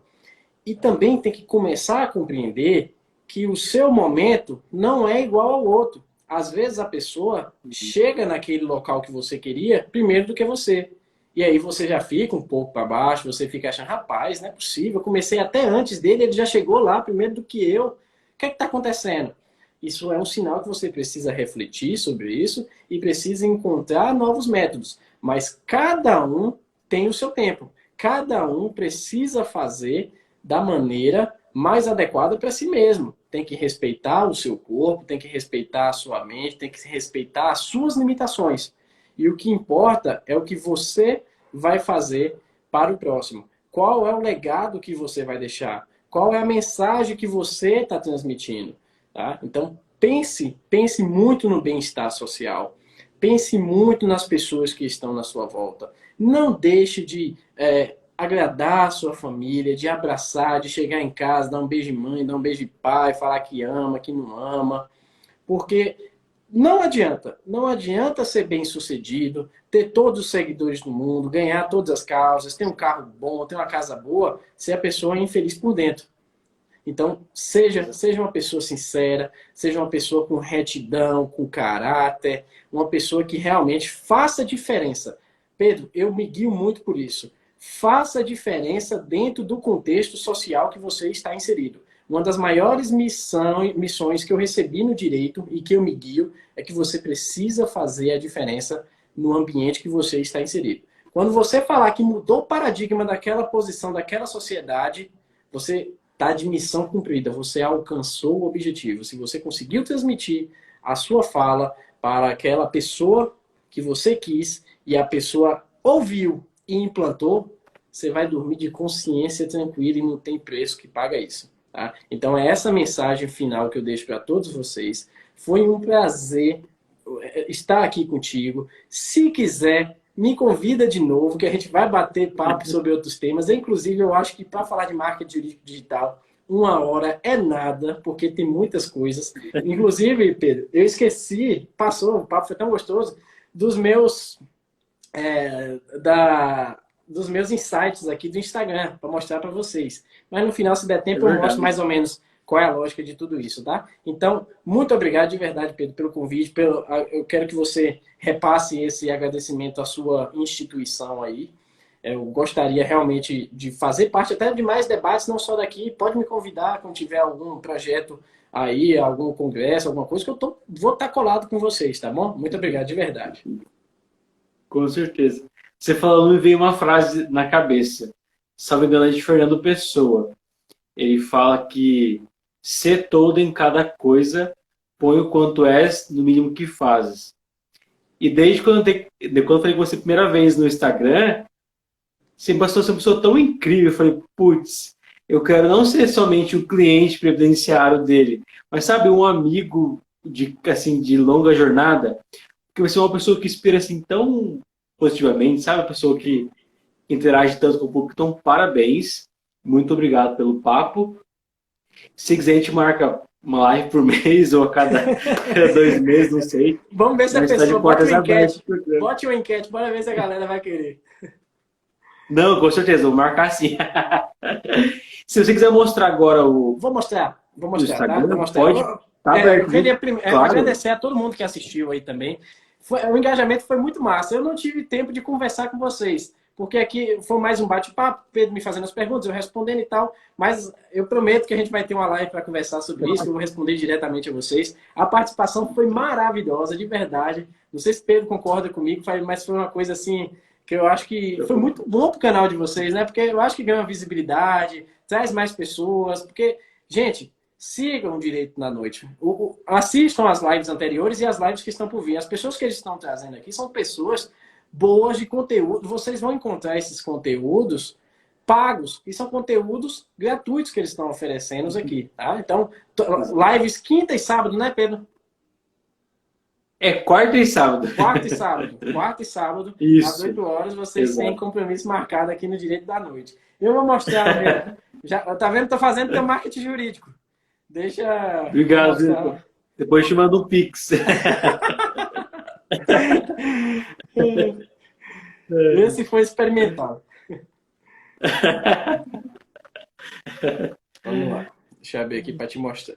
S2: E também tem que começar a compreender que o seu momento não é igual ao outro. Às vezes a pessoa chega naquele local que você queria primeiro do que você. E aí você já fica um pouco para baixo, você fica achando, rapaz, não é possível, eu comecei até antes dele, ele já chegou lá primeiro do que eu. O que é que está acontecendo? Isso é um sinal que você precisa refletir sobre isso e precisa encontrar novos métodos. Mas cada um tem o seu tempo. Cada um precisa fazer da maneira mais adequada para si mesmo. Tem que respeitar o seu corpo, tem que respeitar a sua mente, tem que respeitar as suas limitações. E o que importa é o que você vai fazer para o próximo. Qual é o legado que você vai deixar? Qual é a mensagem que você está transmitindo? Tá? Então, pense muito no bem-estar social. Pense muito nas pessoas que estão na sua volta. Não deixe de agradar a sua família, de abraçar, de chegar em casa, dar um beijo de mãe, dar um beijo de pai, falar que ama, que não ama. Porque não adianta ser bem-sucedido, ter todos os seguidores do mundo, ganhar todas as causas, ter um carro bom, ter uma casa boa, se a pessoa é infeliz por dentro. Então, seja uma pessoa sincera, seja uma pessoa com retidão, com caráter, uma pessoa que realmente faça diferença. Pedro, eu me guio muito por isso. Faça diferença dentro do contexto social que você está inserido. Uma das maiores missões que eu recebi no direito e que eu me guio é que você precisa fazer a diferença no ambiente que você está inserido. Quando você falar que mudou o paradigma daquela posição, daquela sociedade, você está de missão cumprida, você alcançou o objetivo. Se você conseguiu transmitir a sua fala para aquela pessoa que você quis e a pessoa ouviu e implantou, você vai dormir de consciência tranquila e não tem preço que paga isso. Tá? Então é essa mensagem final que eu deixo para todos vocês. Foi um prazer estar aqui contigo. Se quiser, me convida de novo, que a gente vai bater papo sobre outros temas. Inclusive, eu acho que para falar de marketing digital, 1 hora é nada, porque tem muitas coisas. Inclusive, Pedro, eu esqueci, o papo foi tão gostoso, dos meus dos meus insights aqui do Instagram, para mostrar para vocês. Mas no final, se der tempo, eu mostro mais ou menos qual é a lógica de tudo isso, tá? Então, muito obrigado de verdade, Pedro, pelo convite. Eu quero que você repasse esse agradecimento à sua instituição aí. Eu gostaria realmente de fazer parte até de mais debates, não só daqui. Pode me convidar quando tiver algum projeto aí, algum congresso, alguma coisa, que eu vou estar colado com vocês, tá bom? Muito obrigado, de verdade.
S1: Com certeza. Você falando, me veio uma frase na cabeça. Se não me engano, é de Fernando Pessoa. Ele fala que ser todo em cada coisa, põe o quanto és no mínimo que fazes. E desde quando eu falei com você a primeira vez no Instagram, você passou uma pessoa tão incrível. Eu falei, putz, eu quero não ser somente o cliente previdenciário dele, mas sabe, um amigo de longa jornada, porque você é uma pessoa que inspira assim tão positivamente, sabe? Uma pessoa que interage tanto com o público. Então, parabéns. Muito obrigado pelo papo. Se quiser, a gente marca uma live por mês ou a cada 2 meses, não sei.
S2: Vamos ver se a pessoa bote uma enquete, bora ver se a galera vai querer.
S1: Não, com certeza, vou marcar sim. Se você quiser mostrar agora o...
S2: Vou mostrar,
S1: Instagram,
S2: tá? Vou mostrar.
S1: Pode, tá aberto.
S2: Eu queria
S1: claro.
S2: agradecer a todo mundo que assistiu aí também. O engajamento foi muito massa. Eu não tive tempo de conversar com vocês, porque aqui foi mais um bate-papo, Pedro me fazendo as perguntas, eu respondendo e tal, mas eu prometo que a gente vai ter uma live para conversar sobre isso, que eu vou responder diretamente a vocês. A participação foi maravilhosa, de verdade. Não sei se Pedro concorda comigo, mas foi uma coisa assim que eu acho que foi muito bom pro canal de vocês, né? Porque eu acho que ganha visibilidade, traz mais pessoas, porque, gente, sigam o Direito na Noite. Assistam as lives anteriores e as lives que estão por vir. As pessoas que eles estão trazendo aqui são pessoas boas de conteúdo. Vocês vão encontrar esses conteúdos pagos, e são conteúdos gratuitos que eles estão oferecendo aqui, tá? Então, lives quinta e sábado, né, Pedro?
S1: É quarta e sábado.
S2: Quarta e sábado,
S1: Isso.
S2: às 8 horas, vocês têm compromisso marcado aqui no Direito da Noite. Eu vou mostrar, tá vendo? Tô fazendo teu marketing jurídico. Deixa...
S1: Obrigado, Vitor. Depois te mando um Pix.
S2: Esse foi experimental. Vamos lá. Deixa eu abrir aqui para te mostrar.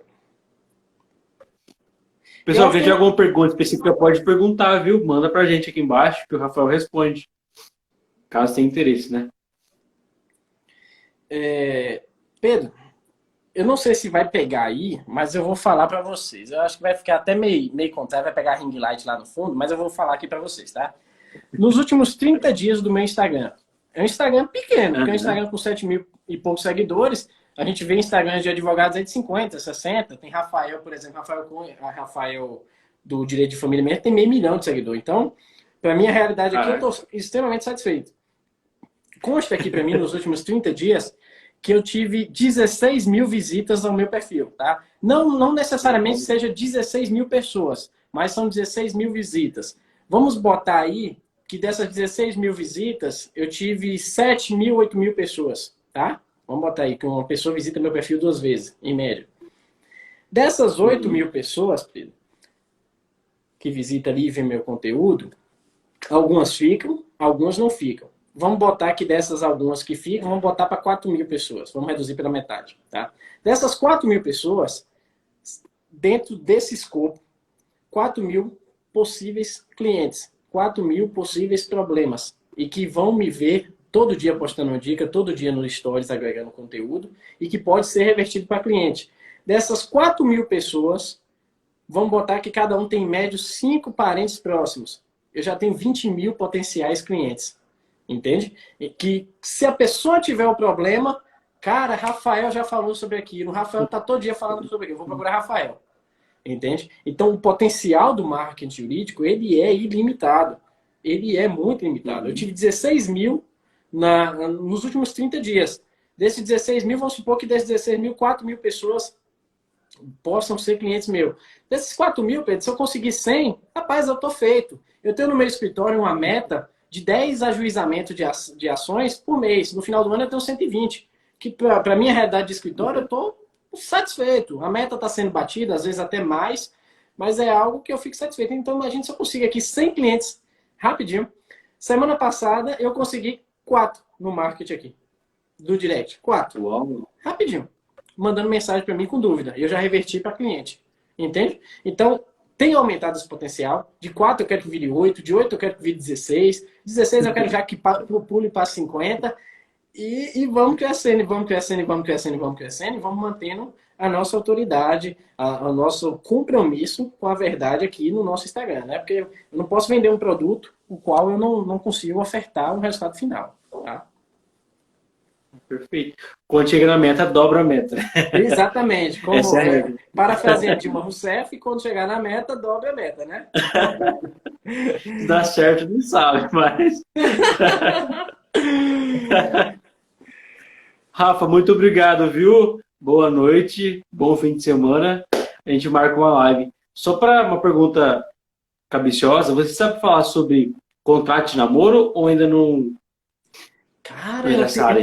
S1: Pessoal, quem tiver alguma pergunta específica pode perguntar, viu? Manda pra gente aqui embaixo que o Rafael responde. Caso tenha interesse, né?
S2: Pedro, eu não sei se vai pegar aí, mas eu vou falar para vocês. Eu acho que vai ficar até meio contrário, vai pegar ring light lá no fundo, mas eu vou falar aqui para vocês, tá? Nos últimos 30 dias do meu Instagram, é um Instagram pequeno, porque é um Instagram com 7 mil e poucos seguidores. A gente vê Instagrams de advogados aí de 50, 60. Tem Rafael, por exemplo, Rafael do Direito de Família mesmo, tem 500 mil de seguidores. Então, para mim, a realidade aqui, eu estou extremamente satisfeito. Consta aqui para mim, nos últimos 30 dias, que eu tive 16 mil visitas ao meu perfil, tá? Não necessariamente seja 16 mil pessoas, mas são 16 mil visitas. Vamos botar aí que dessas 16 mil visitas, eu tive 7 mil, 8 mil pessoas, tá? Vamos botar aí que uma pessoa visita meu perfil 2 vezes, em média. Dessas 8 mil pessoas, Pedro, que visitam ali e vê meu conteúdo, algumas ficam, algumas não ficam. Vamos botar que dessas algumas que ficam, vamos botar para 4 mil pessoas. Vamos reduzir pela metade, tá? Dessas 4 mil pessoas, dentro desse escopo, 4 mil possíveis clientes, 4 mil possíveis problemas e que vão me ver todo dia postando uma dica, todo dia no Stories agregando conteúdo e que pode ser revertido para cliente. Dessas 4 mil pessoas, vamos botar que cada um tem em média 5 parentes próximos. Eu já tenho 20 mil potenciais clientes, entende? E que se a pessoa tiver o problema, cara, Rafael já falou sobre aquilo, o Rafael tá todo dia falando sobre aquilo, eu vou procurar Rafael. Entende? Então, o potencial do marketing jurídico, ele é ilimitado. Ele é muito limitado. Eu tive 16 mil nos últimos 30 dias. Desses 16 mil, vamos supor que desses 16 mil, 4 mil pessoas possam ser clientes meus. Desses 4 mil, Pedro, se eu conseguir 100, rapaz, eu tô feito. Eu tenho no meu escritório uma meta de 10 ajuizamentos de ações por mês. No final do ano, eu tenho 120. Que, para a minha realidade de escritório, eu tô satisfeito. A meta está sendo batida, às vezes até mais, mas é algo que eu fico satisfeito. Então, imagine se eu consigo aqui 100 clientes rapidinho. Semana passada, eu consegui 4 no marketing aqui, do direct. 4.
S1: Uau.
S2: Rapidinho. Mandando mensagem para mim com dúvida. Eu já reverti para cliente. Entende? Então, tem aumentado esse potencial. De 4 eu quero que vire 8, de 8 eu quero que vire 16, 16 eu quero já que pule para 50. E vamos crescendo, vamos crescendo, vamos crescendo, vamos crescendo, e vamos mantendo a nossa autoridade, o nosso compromisso com a verdade aqui no nosso Instagram, né? Porque eu não posso vender um produto o qual eu não consigo ofertar um resultado final, tá?
S1: Perfeito. Quando chega na meta, dobra a meta.
S2: Exatamente. Como
S1: Essa é a regra.
S2: parafraseando Dilma Rousseff, quando chegar na meta, dobra a meta, né?
S1: Se dá certo, não sabe, mas... Rafa, muito obrigado, viu? Boa noite, bom fim de semana. A gente marca uma live. Só para uma pergunta capciosa, você sabe falar sobre contrato de namoro ou ainda não?
S2: Cara,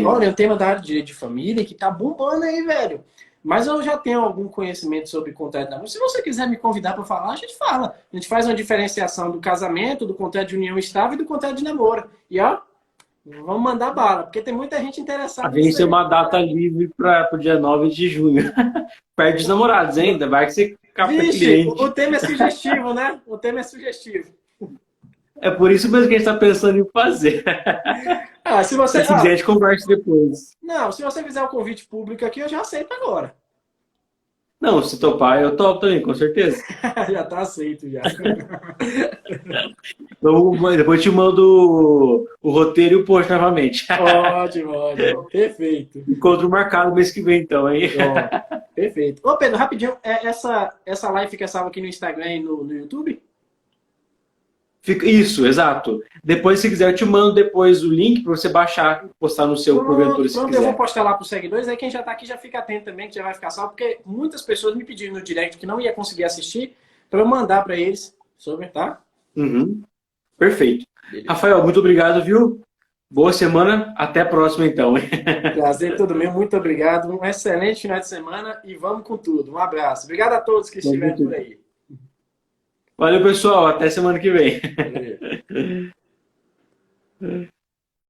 S2: olha, o tema da área de direito de família que tá bombando aí, velho. Mas eu já tenho algum conhecimento sobre contrato de namoro. Se você quiser me convidar para falar, a gente fala. A gente faz uma diferenciação do casamento, do contrato de união estável e do contrato de namoro. E ó, vamos mandar bala, porque tem muita gente interessada.
S1: A gente tem uma data livre para o dia 9 de junho. Perde os namorados ainda, vai que você capta cliente.
S2: O tema é sugestivo, né? O tema é sugestivo.
S1: É por isso mesmo que a gente está pensando em fazer.
S2: Se você
S1: quiser, a gente conversa depois.
S2: Não, se você fizer o convite público aqui, eu já aceito agora.
S1: Não, se topar, eu topo também, com certeza.
S2: Já tá aceito, já.
S1: Depois eu te mando o roteiro e o post novamente.
S2: Ótimo, ótimo. Perfeito.
S1: Encontro marcado mês que vem, então, hein?
S2: Perfeito. Ô, Pedro, rapidinho, essa live fica salva aqui no Instagram e no YouTube?
S1: Isso, exato. Depois, se quiser, eu te mando depois o link para você baixar, postar no seu porventura, se quiser.
S2: Eu vou postar lá para os seguidores, aí quem já está aqui já fica atento também, que já vai ficar salvo, porque muitas pessoas me pediram no direct que não ia conseguir assistir, para eu mandar para eles sobre, tá?
S1: Uhum. Perfeito. Beleza. Rafael, muito obrigado, viu? Boa semana, até a próxima, então.
S2: Prazer todo meu, muito obrigado. Um excelente final de semana e vamos com tudo. Um abraço. Obrigado a todos que estiveram por aí.
S1: Valeu, pessoal. Até semana que vem.
S2: Valeu.